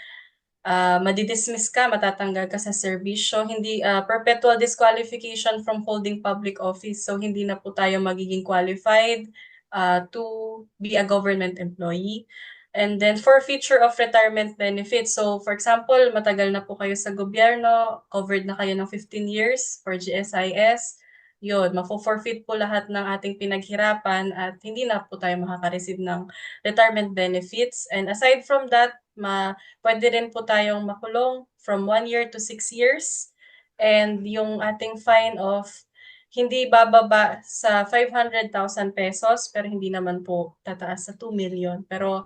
madidismiss ka, matatanggal ka sa serbisyo, hindi perpetual disqualification from holding public office. So hindi na po tayo magiging qualified to be a government employee. And then forfeiture of retirement benefits. So for example, matagal na po kayo sa gobyerno, covered na kayo ng 15 years for GSIS. Yun, mafo-forfeit po lahat ng ating pinaghirapan at hindi na po tayo makaka-receive ng retirement benefits. And aside from that, pwede rin po tayong makulong from 1 year to 6 years. And yung ating fine of hindi bababa sa 500,000 pesos, pero hindi naman po tataas sa 2 million. Pero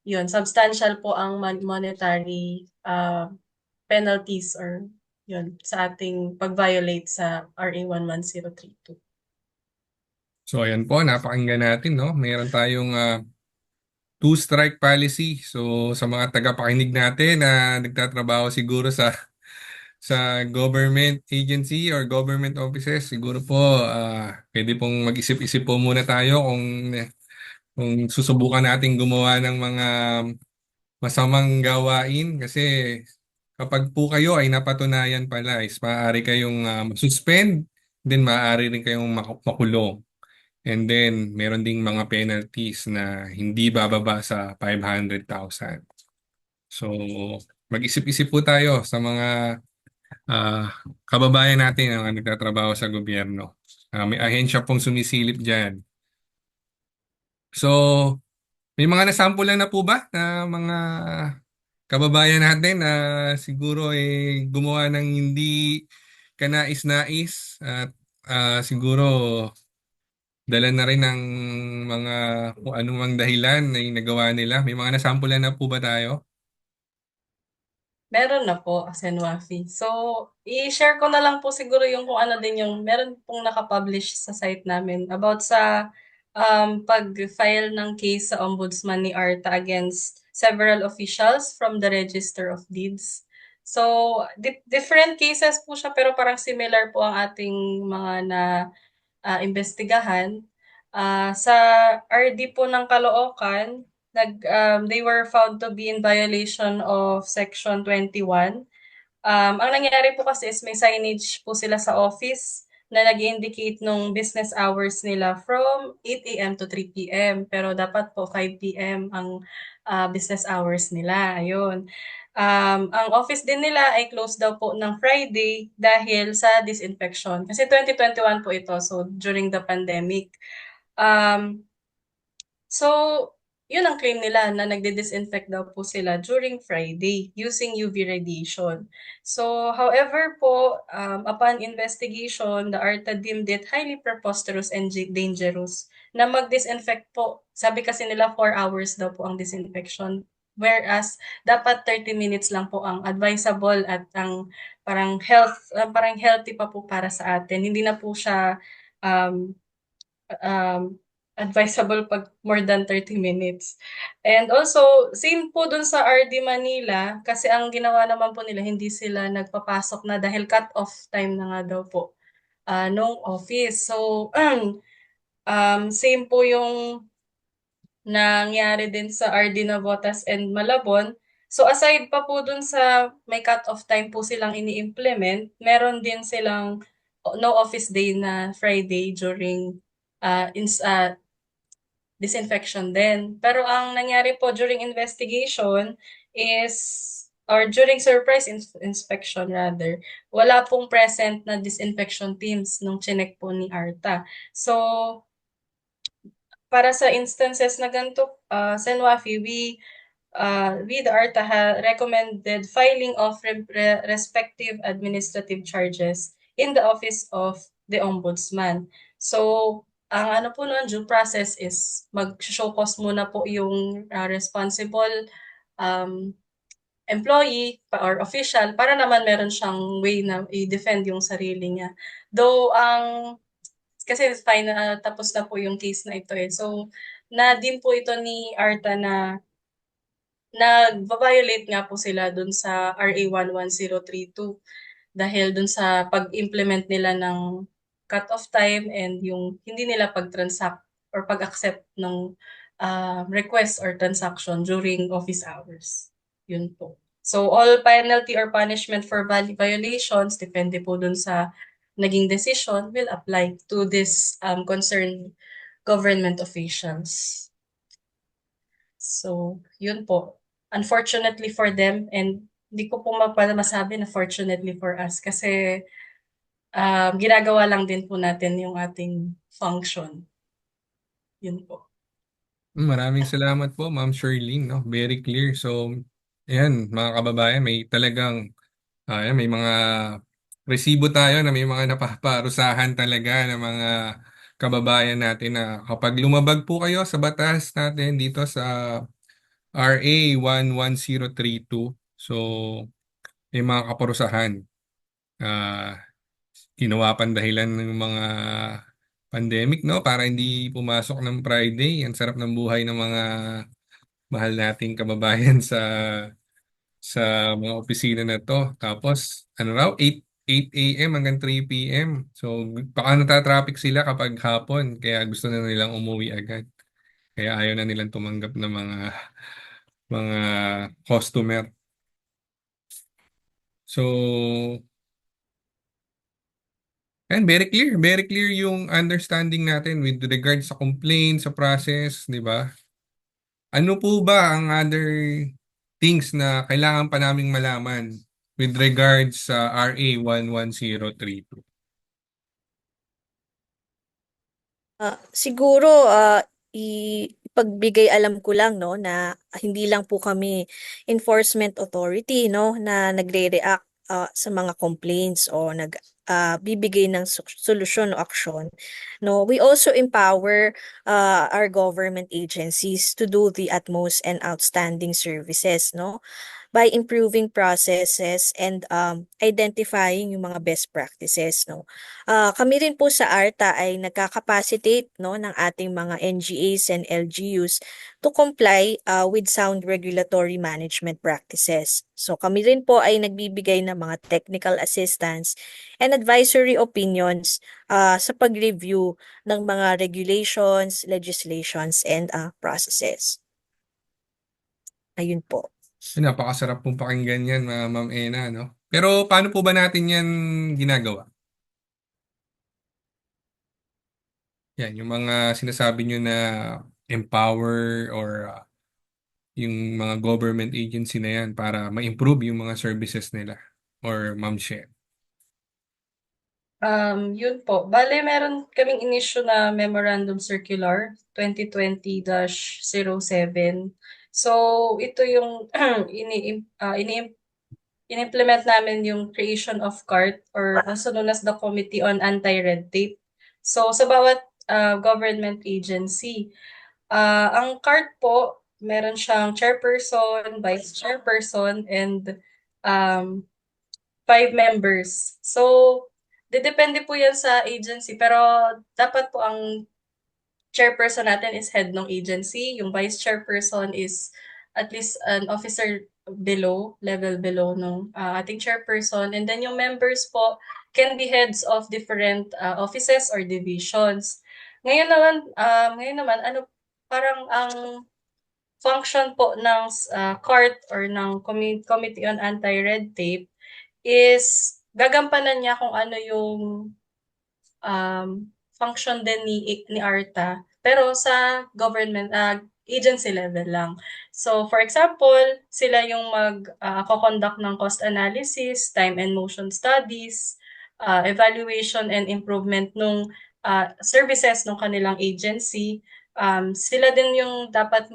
yun, substantial po ang monetary penalties or yun, sa ating pag-violate sa RA 11032. So ayan po, napakinggan natin, no? Meron tayong two-strike policy. So sa mga tagapakinig natin na nagtatrabaho siguro sa government agency or government offices, siguro po pwede pong mag-isip-isip po muna tayo kung susubukan natin gumawa ng mga masamang gawain kasi kapag po kayo ay napatunayan pala is maaari kayong suspend, then maaari rin kayong makulong. And then meron ding mga penalties na hindi bababa sa 500,000. So mag-isip-isip po tayo sa mga kababayan natin na nagtatrabaho sa gobyerno. May ahensya pong sumisilip dyan. So, may mga nasampulan na po ba na mga kababayan natin na siguro gumawa ng hindi kanais-nais at siguro dala na rin ng mga kung anumang dahilan na yung nagawa nila. May mga nasampulan na po ba tayo? Meron na po, Senwafi. So, i-share ko na lang po siguro yung kung ano din yung meron pong nakapublish sa site namin about sa pag-file ng case sa ombudsman ni Arta against several officials from the Register of Deeds. So, different cases po siya pero parang similar po ang ating mga na imbestigahan. Sa RD po ng Caloocan, they were found to be in violation of Section 21. Ang nangyari po kasi is may signage po sila sa office na nag-indicate nung business hours nila from 8 a.m. to 3 p.m. Pero dapat po 5 p.m. ang business hours nila. Ayun. Ang office din nila ay closed daw po ng Friday dahil sa disinfection. Kasi 2021 po ito, so during the pandemic. Um, So, yun ang claim nila na nagdi-disinfect daw po sila during Friday using UV radiation. So, however po, upon investigation, the ARTA deemed it highly preposterous and dangerous na mag-disinfect po. Sabi kasi nila 4 hours daw po ang disinfection. Whereas, dapat 30 minutes lang po ang advisable at ang parang healthy pa po para sa atin. Hindi na po siya um, um, advisable pag more than 30 minutes. And also, same po dun sa RD Manila, kasi ang ginawa naman po nila, hindi sila nagpapasok na dahil cut-off time na nga daw po nung office. So, same po yung nangyari din sa RD Navotas and Malabon. So aside pa po dun sa may cut-off time po silang ini-implement, meron din silang no office day na Friday during disinfection din. Pero ang nangyari po during investigation is, or during surprise inspection rather, wala pong present na disinfection teams nung chinek po ni ARTA. So, para sa instances na ganito, Senwafi, we the ARTA recommended filing of respective administrative charges in the office of the Ombudsman. So, ang ano po nun, due process is mag-show cause muna po yung responsible um, employee or official para naman meron siyang way na i-defend yung sarili niya. Though, kasi fine, tapos na po yung case na ito eh. So, na din po ito ni Arta na nagva-violate nga po sila dun sa RA 11032 dahil dun sa pag-implement nila ng cut-off time and yung hindi nila pag-transact or pag-accept ng request or transaction during office hours. Yun po. So, all penalty or punishment for violations, depende po dun sa naging decision, will apply to this concerned government officials. So, yun po. Unfortunately for them, and hindi ko po masabi na fortunately for us kasi ginagawa lang din po natin yung ating function. Yun po. Maraming salamat po, Ma'am Shirlene, no? Very clear. So, ayan, mga kababayan, may talagang, ayan, may mga resibo tayo na may mga napaparusahan talaga ng mga kababayan natin na kapag lumabag po kayo sa batas natin dito sa RA 11032, so may mga kaparusahan. Ah, ginawa pang dahilan ng mga pandemic, no? Para hindi pumasok ng Friday. Ang sarap ng buhay ng mga mahal nating kababayan sa mga opisina na to. Tapos, ano raw, 8 a.m. hanggang 3 p.m. So, baka natatraffic sila kapag hapon. Kaya gusto na nilang umuwi agad. Kaya ayaw na nilang tumanggap ng mga customer. So, and very clear yung understanding natin with regards sa complaint, sa process, di ba? Ano po ba ang other things na kailangan pa naming malaman with regards sa RA 11032? Siguro ipagbigay alam ko lang no na hindi lang po kami enforcement authority no na nagre-react sa mga complaints o bibigay ng solusyon o aksyon. No, we also empower our government agencies to do the utmost and outstanding services no by improving processes and identifying yung mga best practices no. Kami rin po sa ARTA ay nagkakapacitate no, ng ating mga NGAs and LGUs to comply with sound regulatory management practices. So kami rin po ay nagbibigay ng mga technical assistance and advisory opinions sa pag-review ng mga regulations, legislations, and processes. Ayun po. Napakasarap pong pakinggan yan, Ma'am Ena, no? Pero paano po ba natin yan ginagawa? Yan, yung mga sinasabi nyo na empower or yung mga government agency na yan para ma-improve yung mga services nila? Or Ma'am She? Yun po. Bale, meron kaming inisyu na Memorandum Circular 2020-07. So, ito yung in-implement namin yung creation of CART, or also known as the Committee on Anti-Red Tape. So, sa bawat government agency, ang CART po, meron siyang chairperson, vice chairperson, and um, 5 members. So, depende po yan sa agency, pero dapat po ang chairperson natin is head ng agency. Yung vice chairperson is at least an officer below, level below ng ating chairperson. And then yung members po can be heads of different offices or divisions. Ngayon naman, ano, parang ang function po ng CART or ng Committee on Anti-Red Tape is gagampanan niya kung ano yung function din ni ARTA, pero sa government agency level lang. So, for example, sila yung mag-conduct ng cost analysis, time and motion studies, evaluation and improvement nung services ng kanilang agency. Sila din yung dapat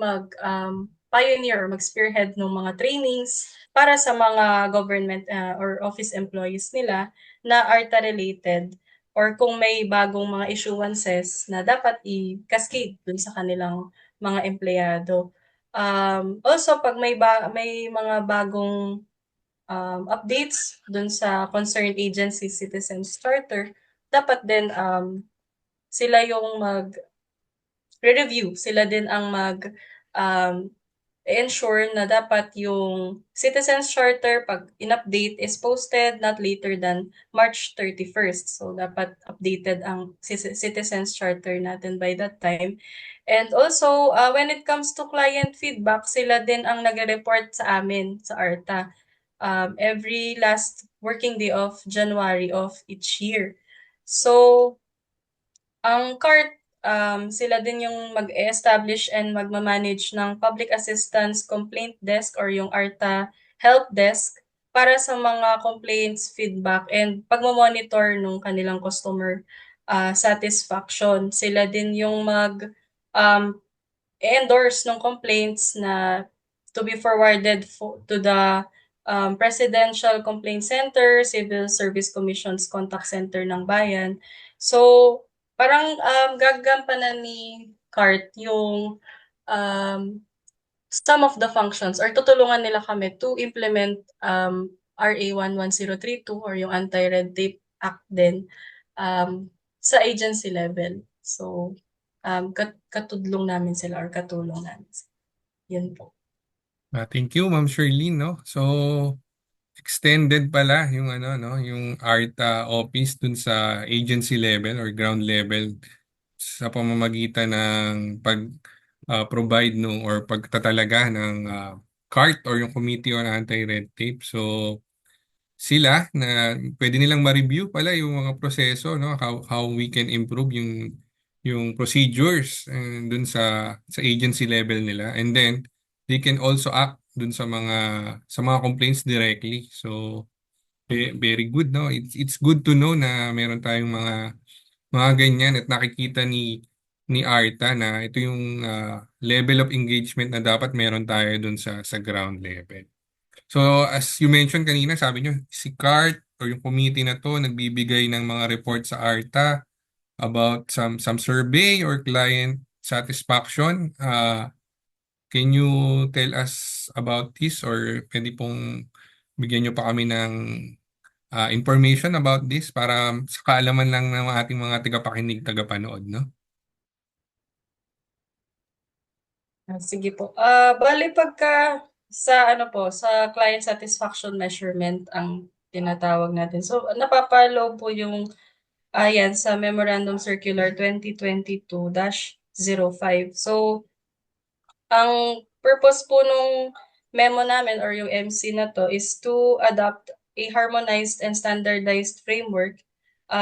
pioneer or mag-spearhead ng mga trainings para sa mga government or office employees nila na ARTA related, or kung may bagong mga issuances na dapat i-cascade dun sa kanilang mga empleyado. Also, pag may mga bagong updates dun sa concerned agency citizens charter, dapat din sila yung mag-review, sila din ang ensure na dapat yung Citizens Charter, pag in-update, is posted not later than March 31st. So, dapat updated ang Citizens Charter natin by that time. And also, when it comes to client feedback, sila din ang nag-report sa amin, sa ARTA, every last working day of January of each year. So, ang CART, sila din yung mag-establish and magmamanage ng Public Assistance Complaint Desk or yung ARTA Help Desk para sa mga complaints, feedback, and pagmamonitor ng kanilang customer satisfaction. Sila din yung endorse ng complaints na to be forwarded to the Presidential Complaint Center, Civil Service Commission's Contact Center ng Bayan. So, parang gagampanan ni CART yung some of the functions, or tutulungan nila kami to implement RA 11032 or yung Anti-Red Tape Act din sa agency level. So, katudlong namin sila or katulong namin sila. Yun po. Thank you, Ma'am Shirlene, no? So, extended pala yung ano, no, yung ARTA office dun sa agency level or ground level sa pamamagitan ng provide nung or pagtatalaga ng CART or yung Committee on Anti-Red Tape. So, sila na pwede nilang ma-review pala yung mga proseso, no, how we can improve yung procedures dun sa agency level nila, and then they can also act dun sa mga complaints directly. So very good, no, it's good to know na meron tayong mga ganyan at nakikita ni Arta na ito yung level of engagement na dapat meron tayo dun sa ground level. So, as you mentioned kanina, sabi nyo, si CART or yung committee na to nagbibigay ng mga report sa ARTA about some survey or client satisfaction. Can you tell us about this, or pwede pong bigyan nyo pa kami ng information about this para sa kaalaman lang ng ating mga tagapakinig, tagapanood, no? Sige po. Bali pagka sa client satisfaction measurement ang tinatawag natin. So, napapalo po yung yan sa Memorandum Circular 2022-05. So, ang purpose po nung memo namin or yung MC na to is to adopt a harmonized and standardized framework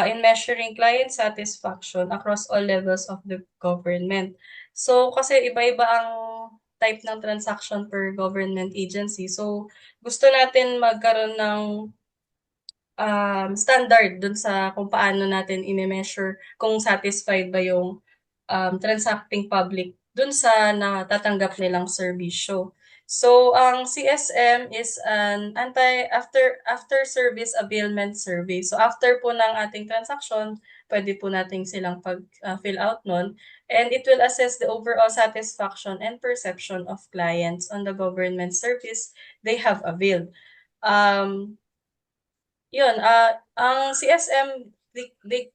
in measuring client satisfaction across all levels of the government. So, kasi iba-iba ang type ng transaction per government agency. So, gusto natin magkaroon ng standard dun sa kung paano natin ime-measure kung satisfied ba yung transacting public dun sa natatanggap nilang serbisyo. So, ang CSM is an after service availment survey. So, after po ng ating transaction, pwede po nating silang fill out nun. And it will assess the overall satisfaction and perception of clients on the government service they have availed. Yun, ang CSM,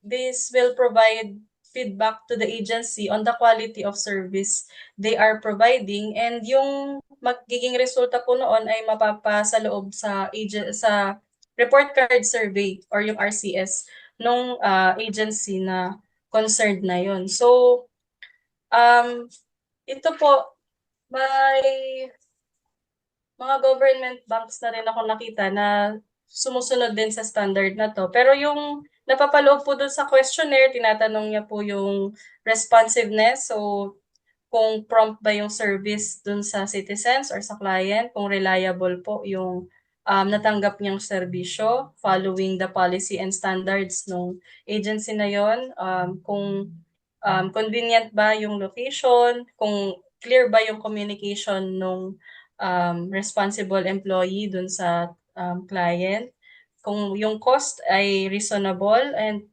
this will provide feedback to the agency on the quality of service they are providing, and yung magiging resulta po noon ay mapapasa loob sa sa report card survey or yung RCS nung agency na concerned na yun. So, um, ito po, may mga government banks na rin ako nakita na sumusunod din sa standard na to. Pero yung napapaloob po dun sa questionnaire, tinatanong niya po yung responsiveness. So, kung prompt ba yung service dun sa citizens or sa client, kung reliable po yung natanggap niyang serbisyo following the policy and standards ng agency na yon, kung convenient ba yung location, kung clear ba yung communication nung responsible employee dun sa client, kung yung cost ay reasonable, and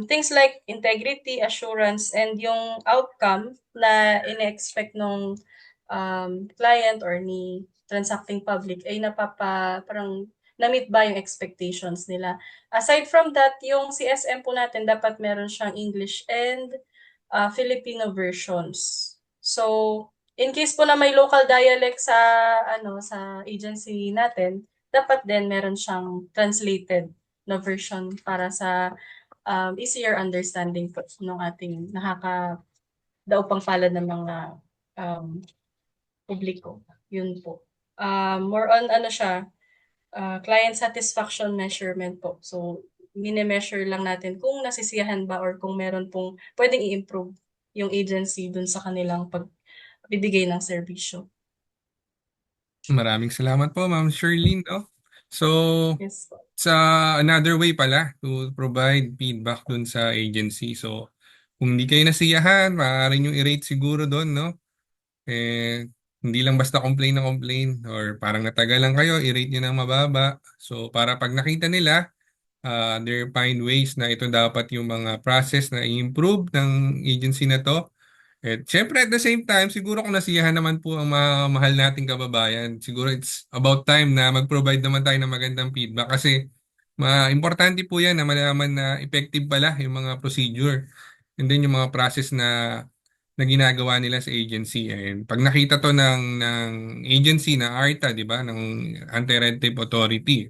things like integrity, assurance, and yung outcome na ine-expect nung client or ni transacting public ay parang na-meet ba yung expectations nila. Aside from that, yung CSM po natin dapat meron siyang English and Filipino versions. So, in case po na may local dialect sa sa agency natin, dapat din meron siyang translated na version para sa easier understanding po ng ating nakakadaupang palad ng mga um, publiko. Yun po. More on siya, client satisfaction measurement po. So, mini-measure lang natin kung nasisiyahan ba or kung meron pong pwedeng i-improve yung agency dun sa kanilang pagbibigay ng serbisyo. Maraming salamat po, Ma'am Shirlene, no? So, Yes po. sa another way pala to provide feedback dun sa agency. So, kung hindi kayo nasiyahan, maaari nyo i-rate siguro dun, no? Hindi lang basta complain na complain or parang natagal lang kayo, i-rate nyo ng mababa. So, para pag nakita nila, they find ways na ito dapat yung mga process na i-improve ng agency na to. At syempre at the same time, siguro kung nasiyahan naman po ang mga mahal nating kababayan, siguro it's about time na mag-provide naman tayo ng magandang feedback kasi importante po yan na malaman na effective pala yung mga procedure and then yung mga process na ginagawa nila sa agency. And pag nakita to ng agency na ARTA, di ba, ng Anti-Red Tape Authority,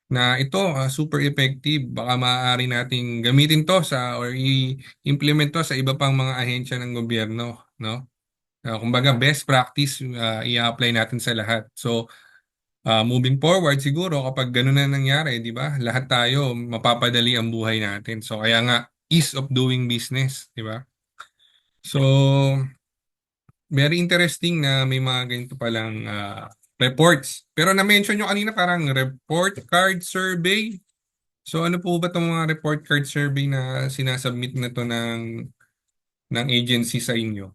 na ito super effective, baka maaari nating gamitin to or i-implement to sa iba pang mga ahensya ng gobyerno, no? Kumbaga best practice i-apply natin sa lahat. So moving forward siguro kapag ganun na nangyari, di ba? Lahat tayo mapapadali ang buhay natin. So kaya nga ease of doing business, di ba? So very interesting na may mga ganito palang reports. Pero na-mention nyo kanina parang report card survey. So ano po ba itong mga report card survey na sinasubmit na to ng agency sa inyo?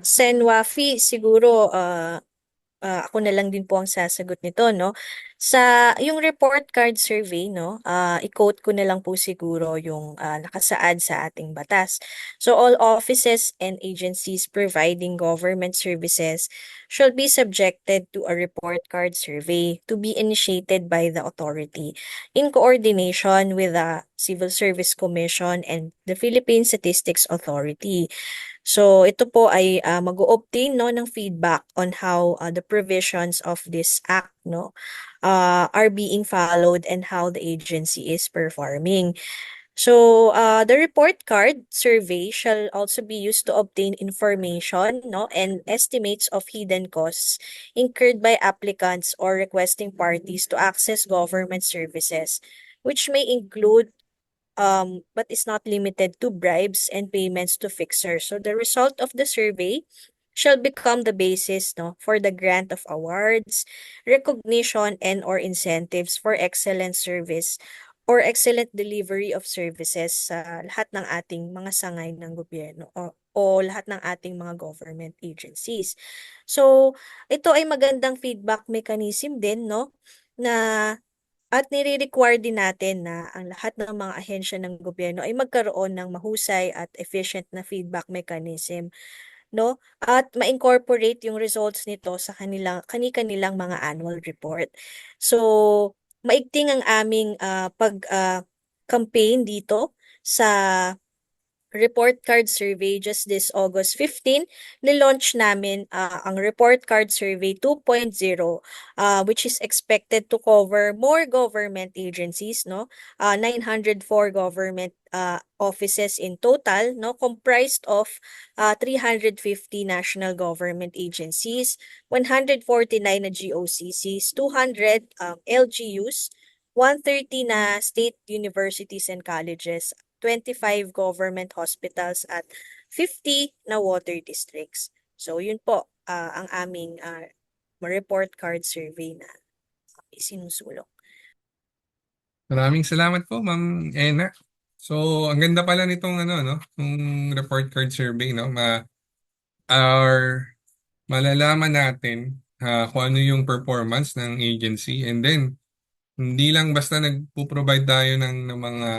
Sen Wafi, siguro ako na lang din po ang sasagot nito, no? Sa yung report card survey, no? I-quote ko na lang po siguro yung nakasaad sa ating batas. So all offices and agencies providing government services shall be subjected to a report card survey to be initiated by the authority in coordination with the Civil Service Commission and the Philippine Statistics Authority. So ito po ay mag-o-obtain no ng feedback on how the provisions of this act no are being followed and how the agency is performing. So the report card survey shall also be used to obtain information no and estimates of hidden costs incurred by applicants or requesting parties to access government services, which may include but is not limited to bribes and payments to fixers. So the result of the survey shall become the basis, no, for the grant of awards, recognition, and or incentives for excellent service or excellent delivery of services sa lahat ng ating mga sangay ng gobyerno o lahat ng ating mga government agencies. So, ito ay magandang feedback mechanism din, no? Na at nire-require din natin na ang lahat ng mga ahensya ng gobyerno ay magkaroon ng mahusay at efficient na feedback mechanism, no? At ma-incorporate yung results nito sa kani-kanilang mga annual report. So, maigting ang aming campaign dito sa report card survey just this August 15, nilaunch namin ang report card survey 2.0, which is expected to cover more government agencies, no? 904 government offices in total, no? Comprised of 350 national government agencies, 149 na GOCCs, 200 LGUs, 130 na state universities and colleges, 25 government hospitals at 50 na water districts. So yun po ang aming report card survey na isinusulong. Maraming salamat po, Ma'am Ena. So, ang ganda pala nitong ano, no? Yung report card survey, no? Our malalaman natin kung ano yung performance ng agency, and then hindi lang basta nagpo-provide tayo ng mga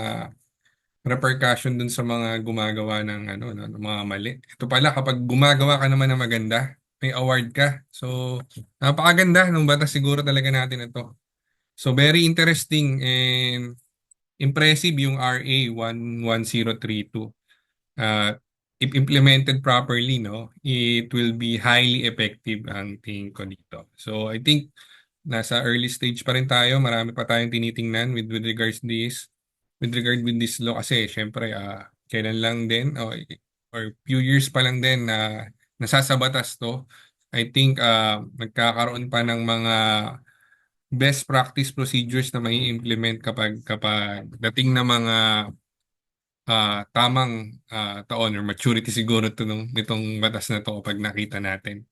repercussion dun sa mga gumagawa ng ano no, ng mga mali. Ito pala kapag gumagawa ka naman ng maganda, may award ka. So napakaganda ng batas siguro talaga natin ito. So very interesting and impressive yung RA 11032. Uh, if implemented properly, no, it will be highly effective ang tingin ko dito. So I think nasa early stage pa rin tayo. Marami pa tayong tinitingnan with regards with regard with this law kasi syempre kailan lang din or few years pa lang din na nasasabatas to. I think magkakaroon pa ng mga best practice procedures na mai implement kapag dating na mga tamang taon or maturity siguro nitong batas na to kapag nakita natin.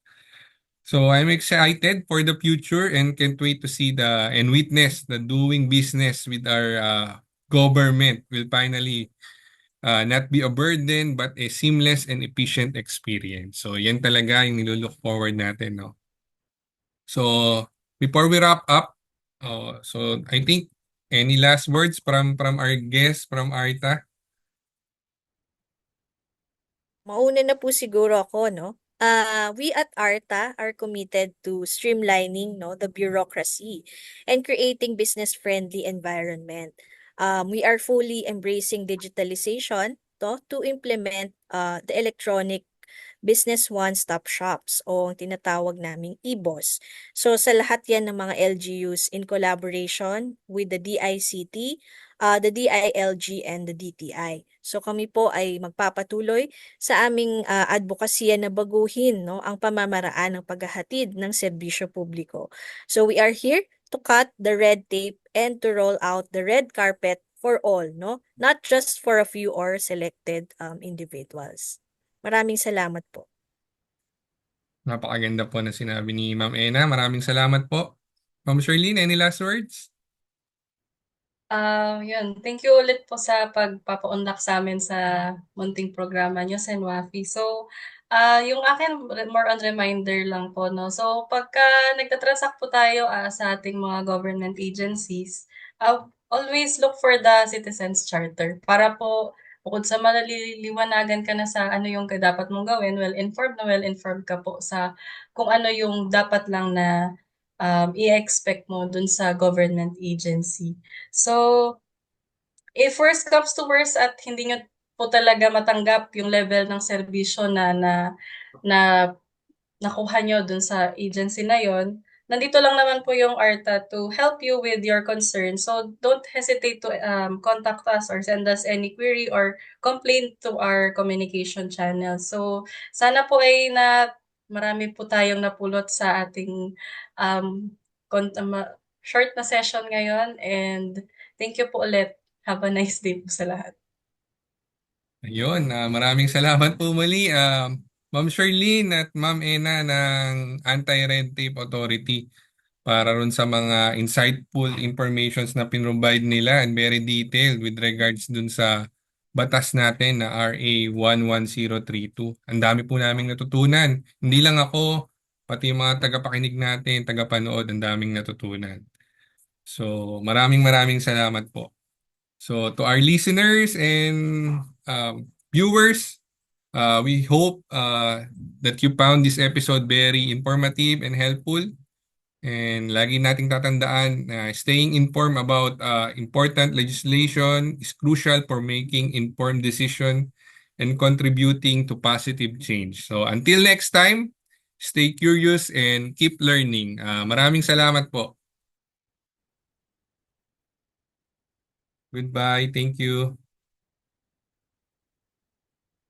So I'm excited for the future and can't wait to see and witness the doing business with our government will finally not be a burden but a seamless and efficient experience. So yan talaga yung nilulook forward natin, no? So before we wrap up, so I think any last words from our guest, from Arta? Mauna na po siguro ako, no? We at ARTA are committed to streamlining, no, the bureaucracy and creating business-friendly environment. We are fully embracing digitalization, to implement the electronic business one-stop shops o ang tinatawag naming EBOS. So sa lahat yan ng mga LGUs in collaboration with the DICT, the DILG and the DTI. So kami po ay magpapatuloy sa aming advokasya na baguhin, no, ang pamamaraan ng paghahatid ng serbisyo publiko. So we are here to cut the red tape and to roll out the red carpet for all, no? Not just for a few or selected individuals. Maraming salamat po. Napakaganda po na sinabi ni Ma'am Ena. Maraming salamat po. Ma'am Charlene, any last words? Yun. Thank you ulit po sa pagpapaunlak sa amin sa munting programa niyo, Senwafi. So, yung akin, more on reminder lang po, no? So, pagka nagtatransact po tayo sa ating mga government agencies, always look for the Citizens Charter para po bukod sa maliliwanagan ka na sa ano yung dapat mong gawin, well-informed ka po sa kung ano yung dapat lang na i-expect mo dun sa government agency. So, if worst comes to worst at hindi nyo po talaga matanggap yung level ng serbisyo na nakuha nyo dun sa agency na yon, nandito lang naman po yung ARTA to help you with your concern. So don't hesitate to contact us or send us any query or complaint to our communication channel. So sana po ay marami po tayong napulot sa ating um, short na session ngayon, and thank you po ulit. Have a nice day po sa lahat. Ayun, maraming salamat po muli, Ma'am Charlene at Ma'am Ena ng Anti-Red Tape Authority para ron sa mga insightful informations na pinrovide nila and very detailed with regards dun sa batas natin na RA 11032. Ang dami po naming natutunan. Hindi lang ako, pati yung mga tagapakinig natin, tagapanood, ang daming natutunan. So, maraming maraming salamat po. So, to our listeners and viewers, we hope that you found this episode very informative and helpful. And lagi nating tatandaan na staying informed about important legislation is crucial for making informed decision and contributing to positive change. So until next time, stay curious and keep learning. Maraming salamat po. Goodbye. Thank you.